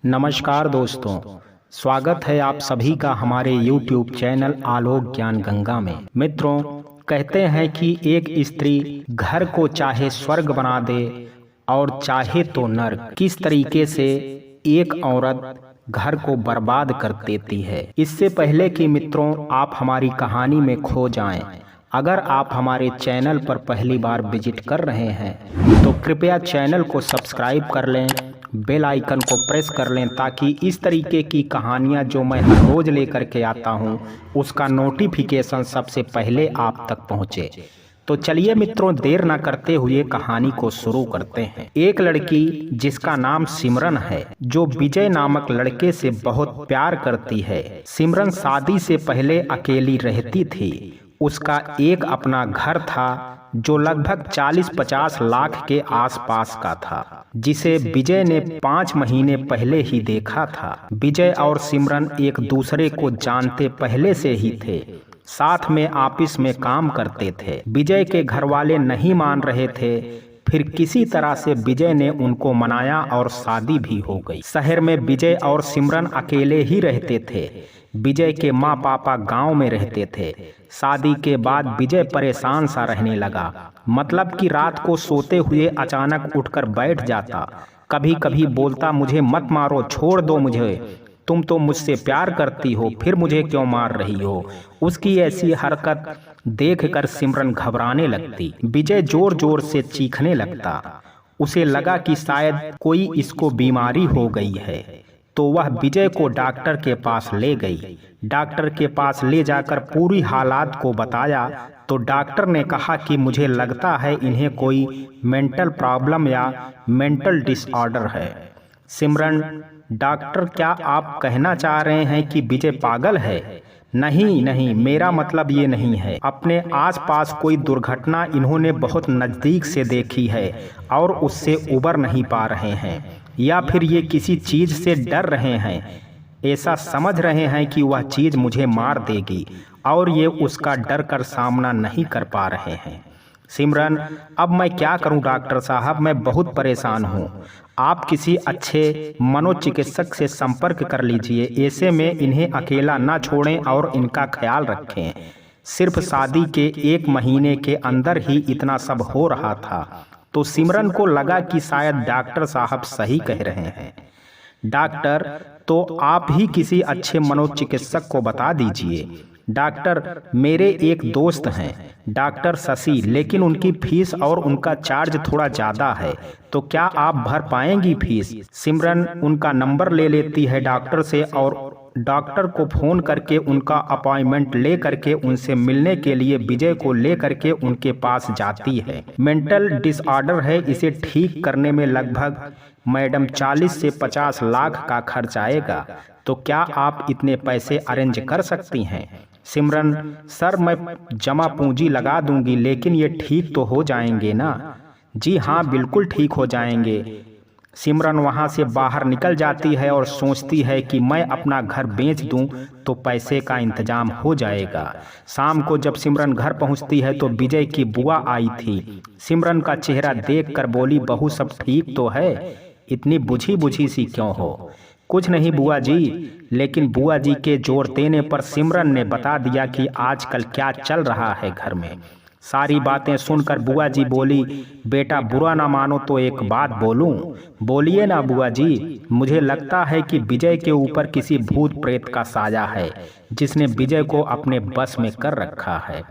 नमस्कार दोस्तों, स्वागत है आप सभी का हमारे YouTube चैनल आलोक ज्ञान गंगा में। मित्रों, कहते हैं कि एक स्त्री घर को चाहे स्वर्ग बना दे और चाहे तो नर्क। किस तरीके से एक औरत घर को बर्बाद कर देती है। इससे पहले कि मित्रों आप हमारी कहानी में खो जाएं, अगर आप हमारे चैनल पर पहली बार विजिट कर रहे हैं तो कृपया चैनल को सब्सक्राइब कर लें, बेल आइकन को प्रेस कर लें ताकि इस तरीके की कहानियां जो मैं हर रोज लेकर के आता हूं उसका नोटिफिकेशन सबसे पहले आप तक पहुंचे। तो चलिए मित्रों, देर ना करते हुए कहानी को शुरू करते हैं। एक लड़की जिसका नाम सिमरन है, जो विजय नामक लड़के से बहुत प्यार करती है। सिमरन शादी से पहले अकेली रहती थी। उसका एक अपना घर था जो लगभग 40-50 लाख के आसपास का था, जिसे विजय ने 5 महीने पहले ही देखा था। विजय और सिमरन एक दूसरे को जानते पहले से ही थे, साथ में ऑफिस में काम करते थे। विजय के घर वाले नहीं मान रहे थे, फिर किसी तरह से विजय ने उनको मनाया और शादी भी हो गई। शहर में विजय और सिमरन अकेले ही रहते थे। विजय के माँ पापा गांव में रहते थे। शादी के बाद विजय परेशान सा रहने लगा, मतलब कि रात को सोते हुए अचानक उठकर बैठ जाता। कभी कभी बोलता, मुझे मत मारो, छोड़ दो मुझे, तुम तो मुझसे प्यार करती हो, फिर मुझे क्यों मार रही हो। उसकी ऐसी हरकत देखकर सिमरन घबराने लगती। विजय जोर जोर से चीखने लगता। उसे लगा कि शायद कोई इसको बीमारी हो गई है, तो वह विजय को डॉक्टर के पास ले गई। डॉक्टर के पास ले जाकर पूरी हालात को बताया तो डॉक्टर ने कहा कि मुझे लगता है इन्हें कोई मेंटल प्रॉब्लम या मेंटल डिसऑर्डर है। सिमरन, डॉक्टर, क्या आप कहना चाह रहे हैं कि विजय पागल है? नहीं नहीं, मेरा मतलब ये नहीं है। अपने आसपास कोई दुर्घटना इन्होंने बहुत नज़दीक से देखी है और उससे उबर नहीं पा रहे हैं, या फिर ये किसी चीज़ से डर रहे हैं। ऐसा समझ रहे हैं कि वह चीज़ मुझे मार देगी और ये उसका डर कर सामना नहीं कर पा रहे हैं। सिमरन, अब मैं क्या करूं डॉक्टर साहब, मैं बहुत परेशान हूं। आप किसी अच्छे मनोचिकित्सक से संपर्क कर लीजिए। ऐसे में इन्हें अकेला ना छोड़ें और इनका ख्याल रखें। सिर्फ शादी के 1 महीने के अंदर ही इतना सब हो रहा था, तो सिमरन को लगा कि शायद डॉक्टर साहब सही कह रहे हैं। डॉक्टर, तो आप ही किसी अच्छे मनोचिकित्सक को बता दीजिए। डॉक्टर, मेरे एक दोस्त हैं डॉक्टर शशि, लेकिन उनकी फीस और उनका चार्ज थोड़ा ज़्यादा है, तो क्या आप भर पाएंगी फीस? सिमरन उनका नंबर ले लेती है डॉक्टर से और डॉक्टर को फ़ोन करके उनका अपॉइंटमेंट ले करके उनसे मिलने के लिए विजय को ले करके उनके पास जाती है। मेंटल डिसऑर्डर है, इसे ठीक करने में लगभग मैडम 40 से 50 लाख का खर्च आएगा, तो क्या आप इतने पैसे अरेंज कर सकती हैं? सिमरन, सर मैं जमा पूंजी लगा दूंगी, लेकिन ये ठीक तो हो जाएंगे ना? जी हाँ, बिल्कुल ठीक हो जाएंगे। सिमरन वहाँ से बाहर निकल जाती है और सोचती है कि मैं अपना घर बेच दूं तो पैसे का इंतजाम हो जाएगा। शाम को जब सिमरन घर पहुँचती है तो विजय की बुआ आई थी। सिमरन का चेहरा देखकर बोली, बहू सब ठीक तो है, इतनी बुझी बुझी सी क्यों हो? कुछ नहीं बुआ जी, लेकिन बुआ जी के जोर देने पर सिमरन ने बता दिया कि आजकल क्या चल रहा है घर में। सारी बातें सुनकर बुआ जी बोली, बेटा बुरा ना मानो तो एक बात बोलूं? बोलिए ना बुआ जी। मुझे लगता है कि विजय के ऊपर किसी भूत प्रेत का साया है, जिसने विजय को अपने बस में कर रखा है।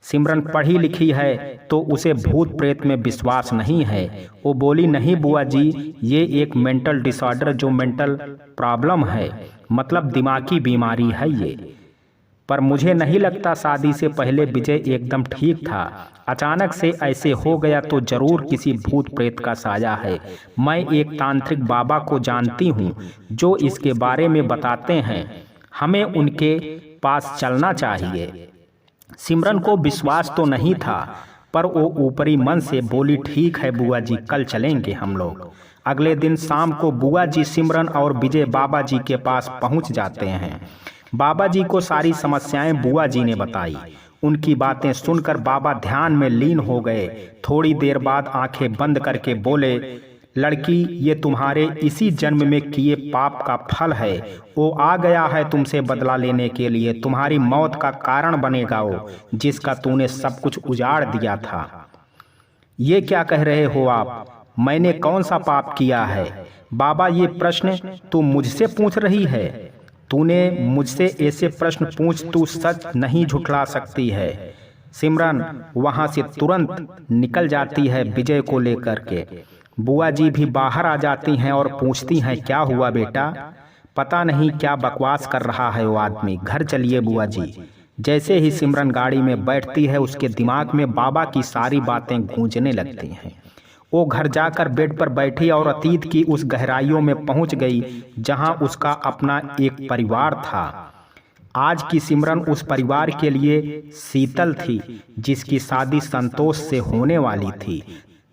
सिमरन पढ़ी लिखी है तो उसे भूत प्रेत में विश्वास नहीं है। वो बोली, नहीं बुआ जी, ये एक मेंटल डिसऑर्डर जो मेंटल प्रॉब्लम है, मतलब दिमागी बीमारी है ये। पर मुझे नहीं लगता, शादी से पहले विजय एकदम ठीक था, अचानक से ऐसे हो गया तो जरूर किसी भूत प्रेत का साया है। मैं एक तांत्रिक बाबा को जानती हूँ जो इसके बारे में बताते हैं, हमें उनके पास चलना चाहिए। सिमरन को विश्वास तो नहीं था, पर वो ऊपरी मन से बोली, ठीक है बुआ जी, कल चलेंगे हम लोग। अगले दिन शाम को बुआ जी सिमरन और विजय बाबा जी के पास पहुंच जाते हैं। बाबा जी को सारी समस्याएं बुआ जी ने बताई। उनकी बातें सुनकर बाबा ध्यान में लीन हो गए। थोड़ी देर बाद आंखें बंद करके बोले, लड़की, ये तुम्हारे इसी जन्म में किए पाप का फल है। वो आ गया है तुमसे बदला लेने के लिए। तुम्हारी मौत का कारण बनेगा वो, जिसका तूने सब कुछ उजाड़ दिया था। ये क्या कह रहे हो आप? मैंने कौन सा पाप किया है? बाबा, ये प्रश्न तू मुझसे पूछ रही है? तूने मुझसे ऐसे प्रश्न पूछ, तू सच नहीं झुठला सकती है। सिमरन वहां से तुरंत निकल जाती है विजय को लेकर के। बुआ जी भी बाहर आ जाती हैं और पूछती हैं, क्या हुआ बेटा? पता नहीं क्या बकवास कर रहा है वो आदमी, घर चलिए बुआ जी। जैसे ही सिमरन गाड़ी में बैठती है, उसके दिमाग में बाबा की सारी बातें गूंजने लगती हैं। वो घर जाकर बेड पर बैठी और अतीत की उस गहराइयों में पहुंच गई जहां उसका अपना एक परिवार था। आज की सिमरन उस परिवार के लिए शीतल थी, जिसकी शादी संतोष से होने वाली थी।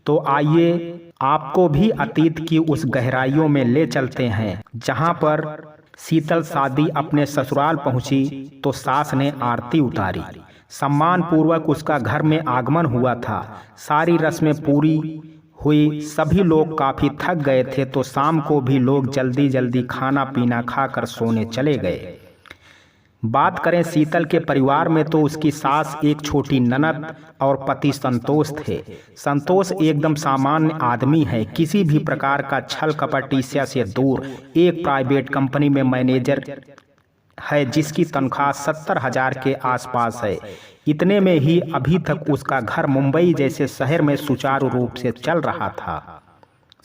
तो आइए आपको भी अतीत की उस गहराइयों में ले चलते हैं, जहां पर शीतल शादी अपने ससुराल पहुंची तो सास ने आरती उतारी। सम्मान पूर्वक उसका घर में आगमन हुआ था। सारी रस्में पूरी हुई। सभी लोग काफी थक गए थे, तो शाम को भी लोग जल्दी जल्दी खाना पीना खाकर सोने चले गए। बात करें शीतल के परिवार में, तो उसकी सास, एक छोटी ननद और पति संतोष थे। संतोष एकदम सामान्य आदमी है, किसी भी प्रकार का छल कपट ईर्ष्या से दूर। एक प्राइवेट कंपनी में मैनेजर है, जिसकी तनख्वाह 70,000 के आसपास है। इतने में ही अभी तक उसका घर मुंबई जैसे शहर में सुचारू रूप से चल रहा था।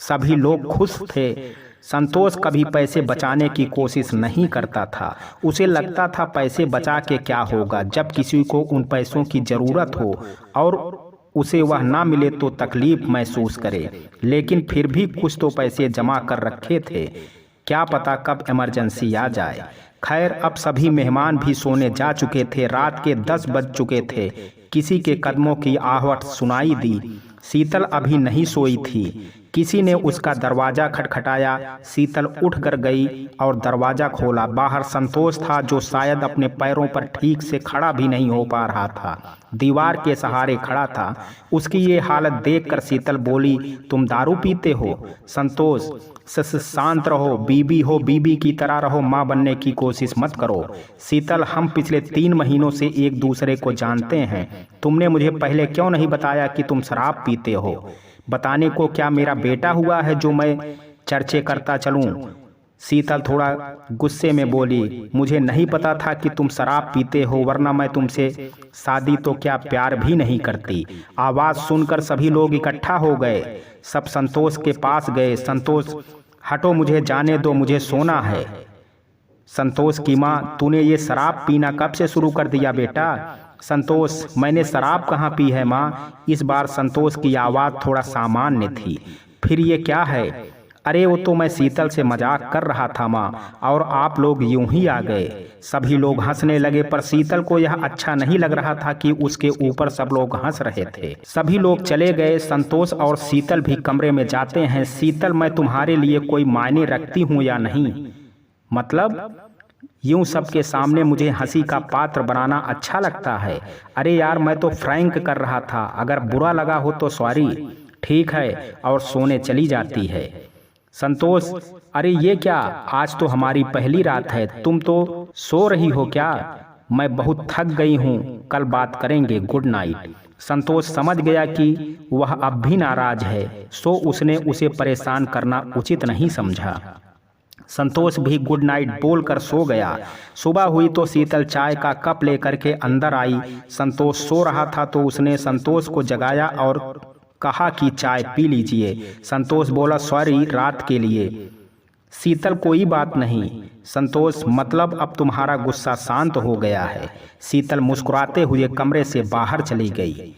सभी लोग खुश थे। संतोष कभी पैसे बचाने की कोशिश नहीं करता था। उसे लगता था पैसे बचा के क्या होगा, जब किसी को उन पैसों की जरूरत हो और उसे वह ना मिले तो तकलीफ महसूस करे। लेकिन फिर भी कुछ तो पैसे जमा कर रखे थे, क्या पता कब इमरजेंसी आ जाए। खैर, अब सभी मेहमान भी सोने जा चुके थे। रात के 10 बज चुके थे। किसी के कदमों की आहट सुनाई दी। शीतल अभी नहीं सोई थी। किसी ने उसका दरवाजा खटखटाया। शीतल उठ कर गई और दरवाजा खोला। बाहर संतोष था, जो शायद अपने पैरों पर ठीक से खड़ा भी नहीं हो पा रहा था, दीवार के सहारे खड़ा था। उसकी ये हालत देखकर शीतल बोली, तुम दारू पीते हो? संतोष, शांत रहो, बीबी हो, बीबी की तरह रहो, माँ बनने की कोशिश मत करो। शीतल, हम पिछले 3 महीनों से एक दूसरे को जानते हैं। तुमने मुझे पहले क्यों नहीं बताया कि तुम शराब पीते हो? बताने को क्या मेरा बेटा हुआ है जो मैं चर्चे करता चलूं? शीतल थोड़ा गुस्से में बोली, मुझे नहीं पता था कि तुम शराब पीते हो, वरना मैं तुमसे शादी तो क्या प्यार भी नहीं करती। आवाज सुनकर सभी लोग इकट्ठा हो गए। सब संतोष के पास गए। संतोष, हटो, मुझे जाने दो, मुझे सोना है। संतोष की माँ, तूने ये शराब पीना कब से शुरू कर दिया बेटा? संतोष, मैंने शराब कहाँ पी है माँ? इस बार संतोष की आवाज़ थोड़ा सामान्य थी। फिर ये क्या है? अरे वो तो मैं शीतल से मजाक कर रहा था माँ, और आप लोग यूं ही आ गए। सभी लोग हंसने लगे, पर शीतल को यह अच्छा नहीं लग रहा था कि उसके ऊपर सब लोग हंस रहे थे। सभी लोग चले गए। संतोष और शीतल भी कमरे में जाते हैं। शीतल, मैं तुम्हारे लिए कोई मायने रखती हूँ या नहीं? मतलब यूं सबके सामने मुझे हंसी का पात्र बनाना अच्छा लगता है? अरे यार, मैं तो फ्रैंक कर रहा था, अगर बुरा लगा हो तो सॉरी। ठीक है, और सोने चली जाती है। संतोष, अरे ये क्या, आज तो हमारी पहली रात है, तुम तो सो रही हो क्या? मैं बहुत थक गई हूँ, कल बात करेंगे, गुड नाइट। संतोष समझ गया कि वह अब भी नाराज है, सो उसने उसे परेशान करना उचित नहीं समझा। संतोष भी गुड नाइट बोलकर सो गया। सुबह हुई तो शीतल चाय का कप लेकर के अंदर आई। संतोष सो रहा था तो उसने संतोष को जगाया और कहा कि चाय पी लीजिए। संतोष बोला, सॉरी, रात के लिए। शीतल, कोई बात नहीं। संतोष, मतलब अब तुम्हारा गुस्सा शांत हो गया है? शीतल मुस्कुराते हुए कमरे से बाहर चली गई।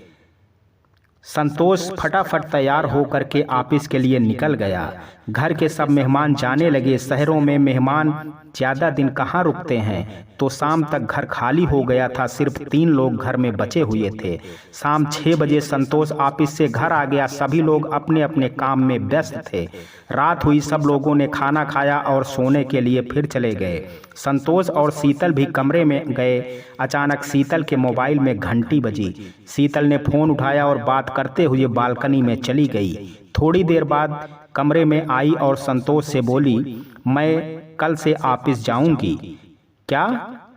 संतोष फटाफट तैयार होकर के ऑफिस के लिए निकल गया। घर के सब मेहमान जाने लगे। शहरों में मेहमान ज़्यादा दिन कहाँ रुकते हैं, तो शाम तक घर खाली हो गया था। सिर्फ 3 लोग घर में बचे हुए थे। शाम 6 बजे संतोष ऑफिस से घर आ गया। सभी लोग अपने अपने काम में व्यस्त थे। रात हुई, सब लोगों ने खाना खाया और सोने के लिए फिर चले गए। संतोष और शीतल भी कमरे में गए। अचानक शीतल के मोबाइल में घंटी बजी। शीतल ने फ़ोन उठाया और बात करते हुए बालकनी में चली गई। थोड़ी देर बाद कमरे में आई और संतोष से बोली, मैं कल से ऑफिस जाऊंगी। क्या?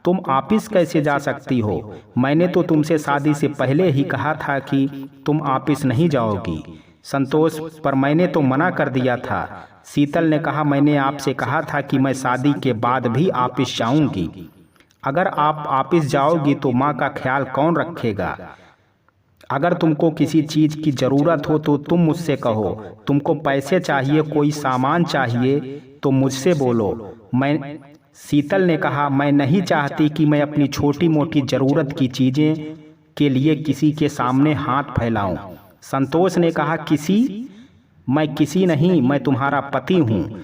तुम ऑफिस कैसे जा सकती हो? मैंने तो तुमसे शादी से पहले ही कहा था कि तुम ऑफिस नहीं जाओगी। संतोष, पर मैंने तो मना कर दिया था। शीतल ने कहा, मैंने आपसे कहा था कि मैं शादी के बाद भी ऑफिस जाऊंगी। अगर आप ऑफिस जाओगी तो माँ का ख्याल कौन रखेगा? अगर तुमको किसी चीज़ की ज़रूरत हो तो तुम मुझसे कहो। तुमको पैसे चाहिए, कोई सामान चाहिए तो मुझसे बोलो। शीतल ने कहा, मैं नहीं चाहती कि मैं अपनी छोटी मोटी ज़रूरत की चीज़ें के लिए किसी के सामने हाथ फैलाऊं। संतोष ने कहा, मैं किसी नहीं, मैं तुम्हारा पति हूँ।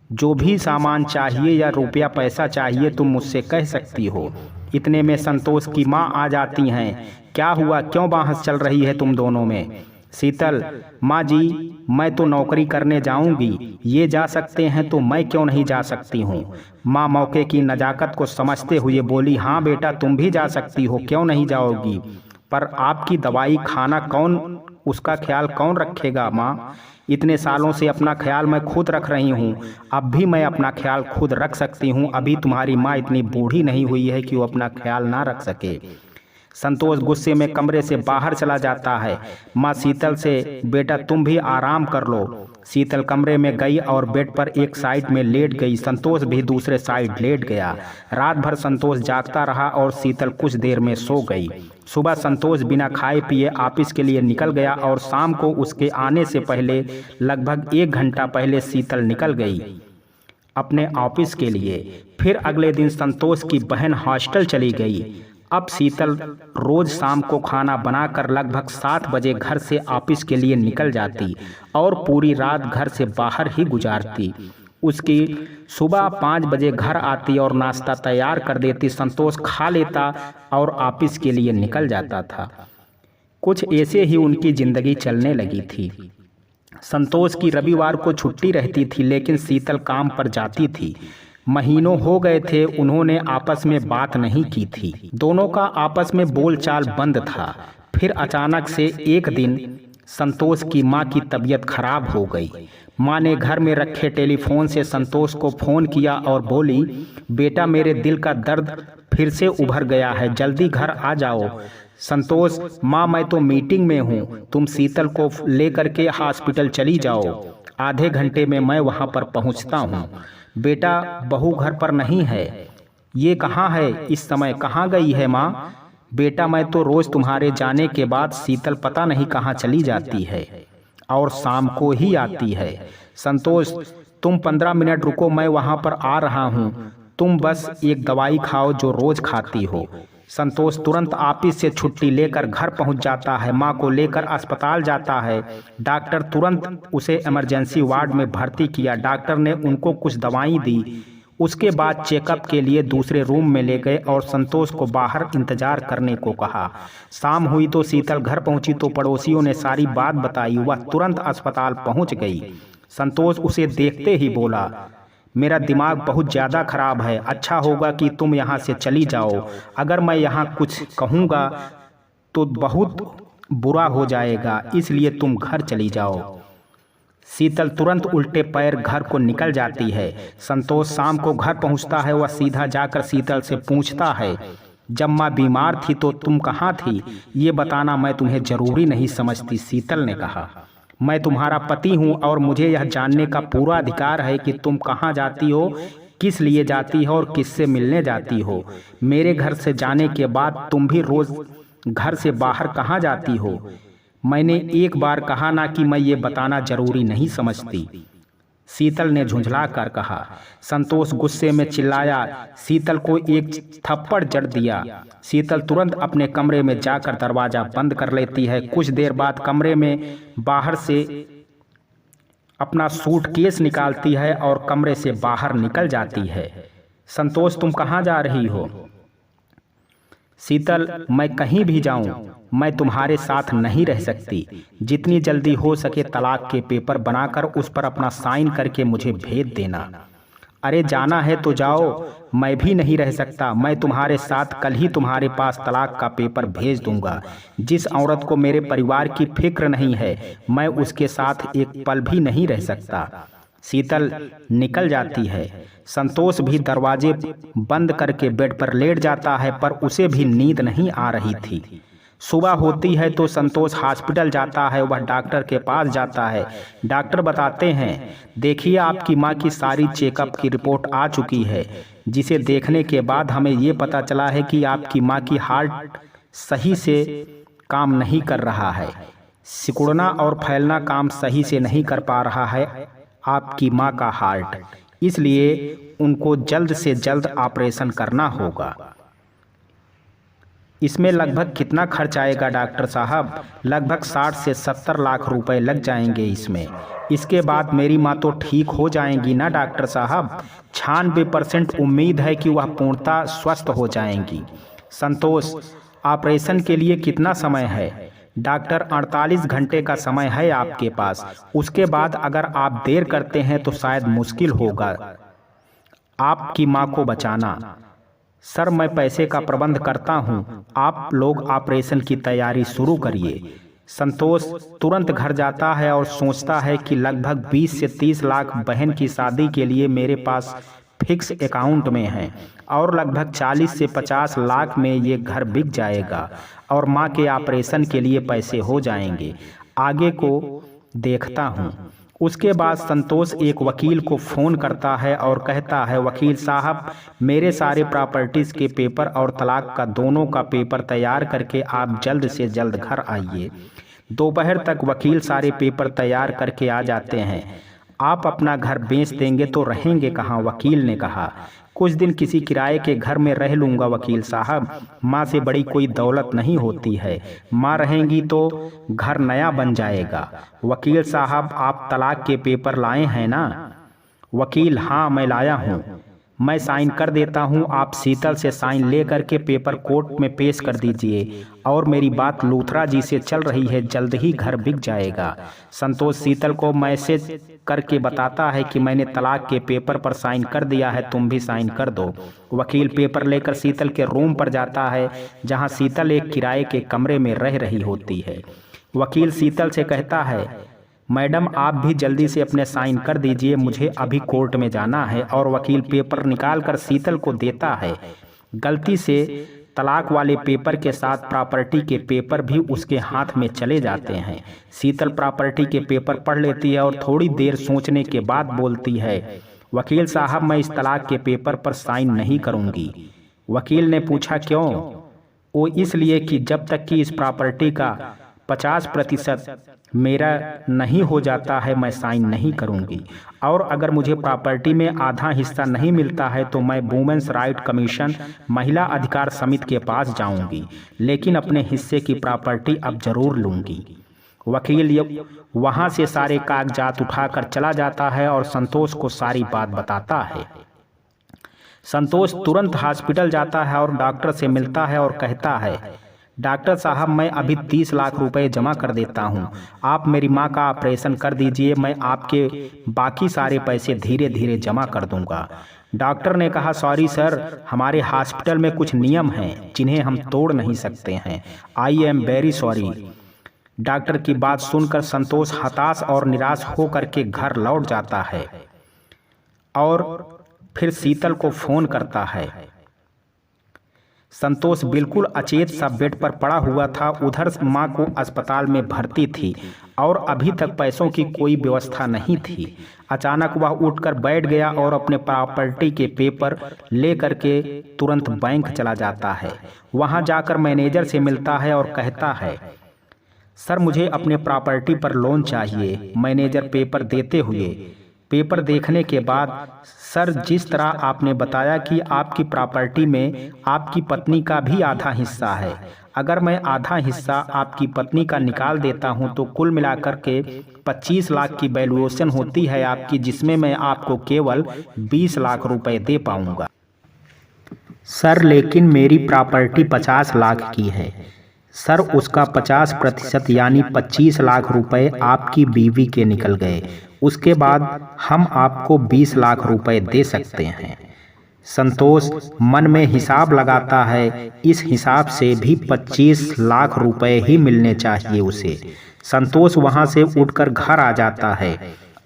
जो भी सामान चाहिए या रुपया पैसा चाहिए तुम मुझसे कह सकती हो। इतने में संतोष की माँ आ जाती हैं। क्या हुआ, क्यों बहस चल रही है तुम दोनों में? शीतल, माँ जी, मैं तो नौकरी करने जाऊंगी, ये जा सकते हैं तो मैं क्यों नहीं जा सकती हूँ? माँ मौके की नज़ाकत को समझते हुए बोली, हाँ बेटा, तुम भी जा सकती हो, क्यों नहीं जाओगी? पर आपकी दवाई खाना कौन, उसका ख्याल कौन रखेगा माँ? इतने सालों से अपना ख्याल मैं खुद रख रही हूँ, अब भी मैं अपना ख्याल खुद रख सकती हूँ। अभी तुम्हारी माँ इतनी बूढ़ी नहीं हुई है कि वो अपना ख्याल ना रख सके। संतोष गुस्से में कमरे से बाहर चला जाता है। माँ शीतल से, बेटा तुम भी आराम कर लो। शीतल कमरे में गई और बेड पर एक साइड में लेट गई। संतोष भी दूसरे साइड लेट गया। रात भर संतोष जागता रहा और शीतल कुछ देर में सो गई। सुबह संतोष बिना खाए पिए ऑफिस के लिए निकल गया और शाम को उसके आने से पहले लगभग 1 घंटा पहले शीतल निकल गई अपने ऑफिस के लिए। फिर अगले दिन संतोष की बहन हॉस्टल चली गई। अब शीतल रोज शाम को खाना बनाकर लगभग 7 बजे घर से ऑफिस के लिए निकल जाती और पूरी रात घर से बाहर ही गुजारती। उसकी सुबह 5 बजे घर आती और नाश्ता तैयार कर देती। संतोष खा लेता और ऑफिस के लिए निकल जाता था। कुछ ऐसे ही उनकी जिंदगी चलने लगी थी। संतोष की रविवार को छुट्टी रहती थी, लेकिन शीतल काम पर जाती थी। महीनों हो गए थे उन्होंने आपस में बात नहीं की थी। दोनों का आपस में बोलचाल बंद था। फिर अचानक से एक दिन संतोष की माँ की तबीयत खराब हो गई। माँ ने घर में रखे टेलीफोन से संतोष को फ़ोन किया और बोली, बेटा मेरे दिल का दर्द फिर से उभर गया है, जल्दी घर आ जाओ। संतोष, माँ मैं तो मीटिंग में हूँ, तुम शीतल को लेकर के हॉस्पिटल चली जाओ, आधे घंटे में मैं वहाँ पर पहुँचता हूँ। बेटा बहू घर पर नहीं है। ये कहाँ है इस समय, कहाँ गई है माँ? बेटा मैं तो रोज़ तुम्हारे जाने के बाद शीतल पता नहीं कहाँ चली जाती है और शाम को ही आती है। संतोष, तुम 15 मिनट रुको, मैं वहाँ पर आ रहा हूँ, तुम बस एक दवाई खाओ जो रोज़ खाती हो। संतोष तुरंत ऑफिस से छुट्टी लेकर घर पहुंच जाता है। मां को लेकर अस्पताल जाता है। डॉक्टर तुरंत उसे इमरजेंसी वार्ड में भर्ती किया। डॉक्टर ने उनको कुछ दवाई दी। उसके बाद चेकअप के लिए दूसरे रूम में ले गए और संतोष को बाहर इंतजार करने को कहा। शाम हुई तो शीतल घर पहुंची तो पड़ोसियों ने सारी बात बताई। वह तुरंत अस्पताल पहुंच गई। संतोष उसे देखते ही बोला, मेरा दिमाग बहुत ज़्यादा खराब है, अच्छा होगा कि तुम यहाँ से चली जाओ। अगर मैं यहाँ कुछ कहूँगा तो बहुत बुरा हो जाएगा, इसलिए तुम घर चली जाओ। शीतल तुरंत उल्टे पैर घर को निकल जाती है। संतोष शाम को घर पहुँचता है। वह सीधा जाकर शीतल से पूछता है, जब माँ बीमार थी तो तुम कहाँ थी? ये बताना मैं तुम्हें ज़रूरी नहीं समझती। शीतल ने कहा, मैं तुम्हारा पति हूँ और मुझे यह जानने का पूरा अधिकार है कि तुम कहाँ जाती हो, किस लिए जाती हो और किससे मिलने जाती हो। मेरे घर से जाने के बाद तुम भी रोज़ घर से बाहर कहाँ जाती हो? मैंने एक बार कहा ना कि मैं ये बताना ज़रूरी नहीं समझती। शीतल ने झुंझला कर कहा। संतोष गुस्से में चिल्लाया, शीतल को एक थप्पड़ जड़ दिया। शीतल तुरंत अपने कमरे में जाकर दरवाज़ा बंद कर लेती है। कुछ देर बाद कमरे में बाहर से अपना सूटकेस निकालती है और कमरे से बाहर निकल जाती है। संतोष, तुम कहाँ जा रही हो? शीतल, मैं कहीं भी जाऊं, मैं तुम्हारे साथ नहीं रह सकती। जितनी जल्दी हो सके तलाक के पेपर बनाकर उस पर अपना साइन करके मुझे भेज देना। अरे जाना है तो जाओ, मैं भी नहीं रह सकता। मैं तुम्हारे साथ कल ही तुम्हारे पास तलाक का पेपर भेज दूंगा। जिस औरत को मेरे परिवार की फिक्र नहीं है, मैं उसके साथ एक पल भी नहीं रह सकता। शीतल निकल जाती है। संतोष भी दरवाजे बंद करके बेड पर लेट जाता है, पर उसे भी नींद नहीं आ रही थी। सुबह होती है तो संतोष हॉस्पिटल जाता है। वह डॉक्टर के पास जाता है। डॉक्टर बताते हैं, देखिए आपकी माँ की सारी चेकअप की रिपोर्ट आ चुकी है, जिसे देखने के बाद हमें ये पता चला है कि आपकी माँ की हार्ट सही से काम नहीं कर रहा है। सिकुड़ना और फैलना काम सही से नहीं कर पा रहा है आपकी माँ का हार्ट, इसलिए उनको जल्द से जल्द ऑपरेशन करना होगा। इसमें लगभग कितना खर्च आएगा डॉक्टर साहब? लगभग 60 से 70 लाख रुपए लग जाएंगे इसमें। इसके बाद मेरी माँ तो ठीक हो जाएंगी ना डॉक्टर साहब? 96% उम्मीद है कि वह पूर्णतः स्वस्थ हो जाएंगी। संतोष, ऑपरेशन के लिए कितना समय है? डॉक्टर, 48 घंटे का समय है आपके पास। उसके बाद अगर आप देर करते हैं तो शायद मुश्किल होगा आपकी माँ को बचाना। सर, मैं पैसे का प्रबंध करता हूँ, आप लोग ऑपरेशन की तैयारी शुरू करिए। संतोष तुरंत घर जाता है और सोचता है कि लगभग 20 से 30 लाख बहन की शादी के लिए मेरे पास फिक्स अकाउंट में है और लगभग 40 से 50 लाख में ये घर बिक जाएगा और माँ के ऑपरेशन के लिए पैसे हो जाएंगे। आगे को देखता हूँ। उसके बाद संतोष एक वकील को फ़ोन करता है और कहता है, वकील साहब, मेरे सारे प्रॉपर्टीज़ के पेपर और तलाक का दोनों का पेपर तैयार करके आप जल्द से जल्द घर आइए। दोपहर तक वकील सारे पेपर तैयार करके आ जाते हैं। आप अपना घर बेच देंगे तो रहेंगे कहाँ? वकील ने कहा, कुछ दिन किसी किराए के घर में रह लूँगा वकील साहब। माँ से बड़ी कोई दौलत नहीं होती है। माँ रहेंगी तो घर नया बन जाएगा। वकील साहब, आप तलाक के पेपर लाए हैं ना? वकील, हाँ मैं लाया हूँ, मैं साइन कर देता हूँ। आप शीतल से साइन ले करके पेपर कोर्ट में पेश कर दीजिए। और मेरी बात लूथरा जी से चल रही है, जल्द ही घर बिक जाएगा। संतोष शीतल को मैसेज करके बताता है कि मैंने तलाक के पेपर पर साइन कर दिया है, तुम भी साइन कर दो। वकील पेपर लेकर शीतल के रूम पर जाता है, जहां शीतल एक किराए के कमरे में रह रही होती है। वकील शीतल से कहता है, मैडम आप भी जल्दी से अपने साइन कर दीजिए, मुझे अभी कोर्ट में जाना है। और वकील पेपर निकालकर शीतल को देता है। गलती से तलाक वाले पेपर के साथ प्रॉपर्टी के पेपर भी उसके हाथ में चले जाते हैं। शीतल प्रॉपर्टी के पेपर पढ़ लेती है और थोड़ी देर सोचने के बाद बोलती है, वकील साहब, मैं इस तलाक के पेपर पर साइन नहीं करूंगी। वकील ने पूछा, क्यों? वो इसलिए कि जब तक कि इस प्रॉपर्टी का 50% मेरा नहीं हो जाता है, मैं साइन नहीं करूंगी। और अगर मुझे प्रॉपर्टी में आधा हिस्सा नहीं मिलता है तो मैं वुमेन्स राइट कमीशन, महिला अधिकार समिति के पास जाऊंगी, लेकिन अपने हिस्से की प्रॉपर्टी अब जरूर लूंगी। वकील वहां से सारे कागजात उठाकर चला जाता है और संतोष को सारी बात बताता है। संतोष तुरंत हॉस्पिटल जाता है और डॉक्टर से मिलता है और कहता है, डॉक्टर साहब, मैं अभी 30 लाख रुपए जमा कर देता हूं, आप मेरी माँ का ऑपरेशन कर दीजिए, मैं आपके बाकी सारे पैसे धीरे धीरे जमा कर दूंगा। डॉक्टर ने कहा, सॉरी सर, हमारे हॉस्पिटल में कुछ नियम हैं जिन्हें हम तोड़ नहीं सकते हैं। I am very sorry. Doctor की बात सुनकर संतोष हताश और निराश होकर के घर लौट जाता है और फिर शीतल को फोन करता है। संतोष बिल्कुल अचेत सा बेड पर पड़ा हुआ था। उधर माँ को अस्पताल में भर्ती थी और अभी तक पैसों की कोई व्यवस्था नहीं थी। अचानक वह उठकर बैठ गया और अपने प्रॉपर्टी के पेपर ले करके तुरंत बैंक चला जाता है। वहां जाकर मैनेजर से मिलता है और कहता है, सर मुझे अपने प्रॉपर्टी पर लोन चाहिए। मैनेजर पेपर देते हुए, पेपर देखने के बाद, सर जिस तरह आपने बताया कि आपकी प्रॉपर्टी में आपकी पत्नी का भी आधा हिस्सा है, अगर मैं आधा हिस्सा आपकी पत्नी का निकाल देता हूं तो कुल मिलाकर के 25 लाख की वैल्यूएशन होती है आपकी, जिसमें मैं आपको केवल 20 लाख रुपए दे पाऊंगा। सर लेकिन मेरी प्रॉपर्टी 50 लाख की है। सर उसका 50% यानी 25 लाख रुपए आपकी बीवी के निकल गए। उसके बाद हम आपको 20 लाख रुपए दे सकते हैं। संतोष मन में हिसाब लगाता है, इस हिसाब से भी 25 लाख रुपए ही मिलने चाहिए उसे। संतोष वहां से उठकर घर आ जाता है,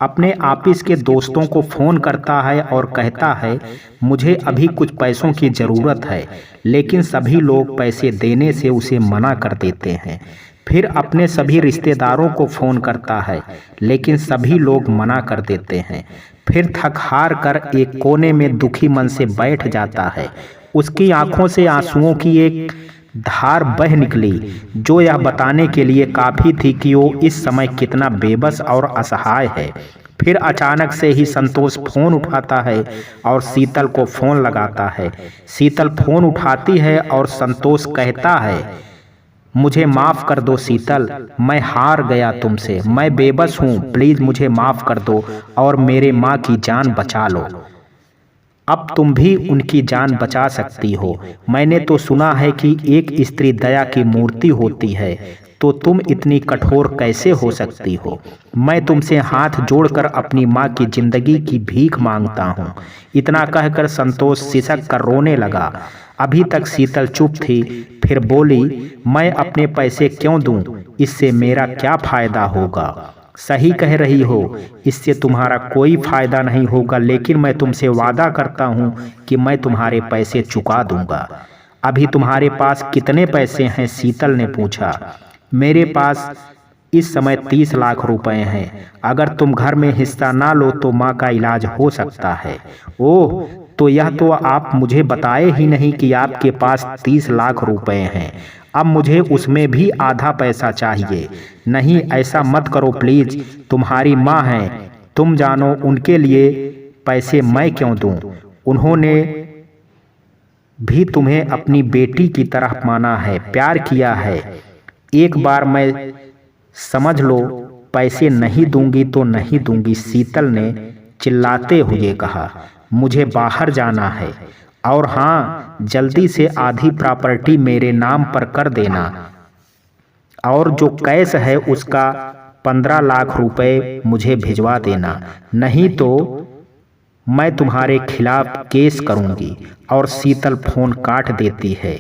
अपने ऑफिस के दोस्तों को फ़ोन करता है और कहता है मुझे अभी कुछ पैसों की ज़रूरत है, लेकिन सभी लोग पैसे देने से उसे मना कर देते हैं। फिर अपने सभी रिश्तेदारों को फ़ोन करता है, लेकिन सभी लोग मना कर देते हैं। फिर थक हार कर एक कोने में दुखी मन से बैठ जाता है। उसकी आंखों से आंसुओं की एक धार बह निकली, जो यह बताने के लिए काफ़ी थी कि वो इस समय कितना बेबस और असहाय है। फिर अचानक से ही संतोष फ़ोन उठाता है और शीतल को फ़ोन लगाता है। शीतल फ़ोन उठाती है और संतोष कहता है मुझे माफ़ कर दो शीतल, मैं हार गया तुमसे, मैं बेबस हूँ, प्लीज़ मुझे माफ़ कर दो और मेरे माँ की जान बचा लो। अब तुम भी उनकी जान बचा सकती हो। मैंने तो सुना है कि एक स्त्री दया की मूर्ति होती है, तो तुम इतनी कठोर कैसे हो सकती हो। मैं तुमसे हाथ जोड़कर अपनी माँ की जिंदगी की भीख मांगता हूँ। इतना कहकर संतोष सिसक कर रोने लगा। अभी तक शीतल चुप थी, फिर बोली मैं अपने पैसे क्यों दूं, इससे मेरा क्या फ़ायदा होगा। सही कह रही हो, इससे तुम्हारा कोई फ़ायदा नहीं होगा, लेकिन मैं तुमसे वादा करता हूँ कि मैं तुम्हारे पैसे चुका दूंगा। अभी तुम्हारे पास कितने पैसे हैं? शीतल ने पूछा। मेरे पास इस समय 30 लाख रुपए हैं। अगर तुम घर में हिस्सा ना लो तो माँ का इलाज हो सकता है। ओह, तो यह तो आप मुझे बताए ही नहीं कि आपके पास 30 लाख रुपए हैं। अब मुझे उसमें भी आधा पैसा चाहिए। नहीं, ऐसा मत करो प्लीज़, तुम्हारी माँ है, तुम जानो उनके लिए पैसे मैं क्यों दूं। उन्होंने भी तुम्हें अपनी बेटी की तरह माना है, प्यार किया है। एक बार मैं समझ लो, पैसे नहीं दूंगी तो नहीं दूंगी। शीतल ने चिल्लाते हुए कहा। मुझे बाहर जाना है, और हाँ, जल्दी से आधी प्रॉपर्टी मेरे नाम पर कर देना, और जो कैश है उसका 15 लाख रुपए मुझे भिजवा देना, नहीं तो मैं तुम्हारे खिलाफ केस करूंगी। और शीतल फोन काट देती है।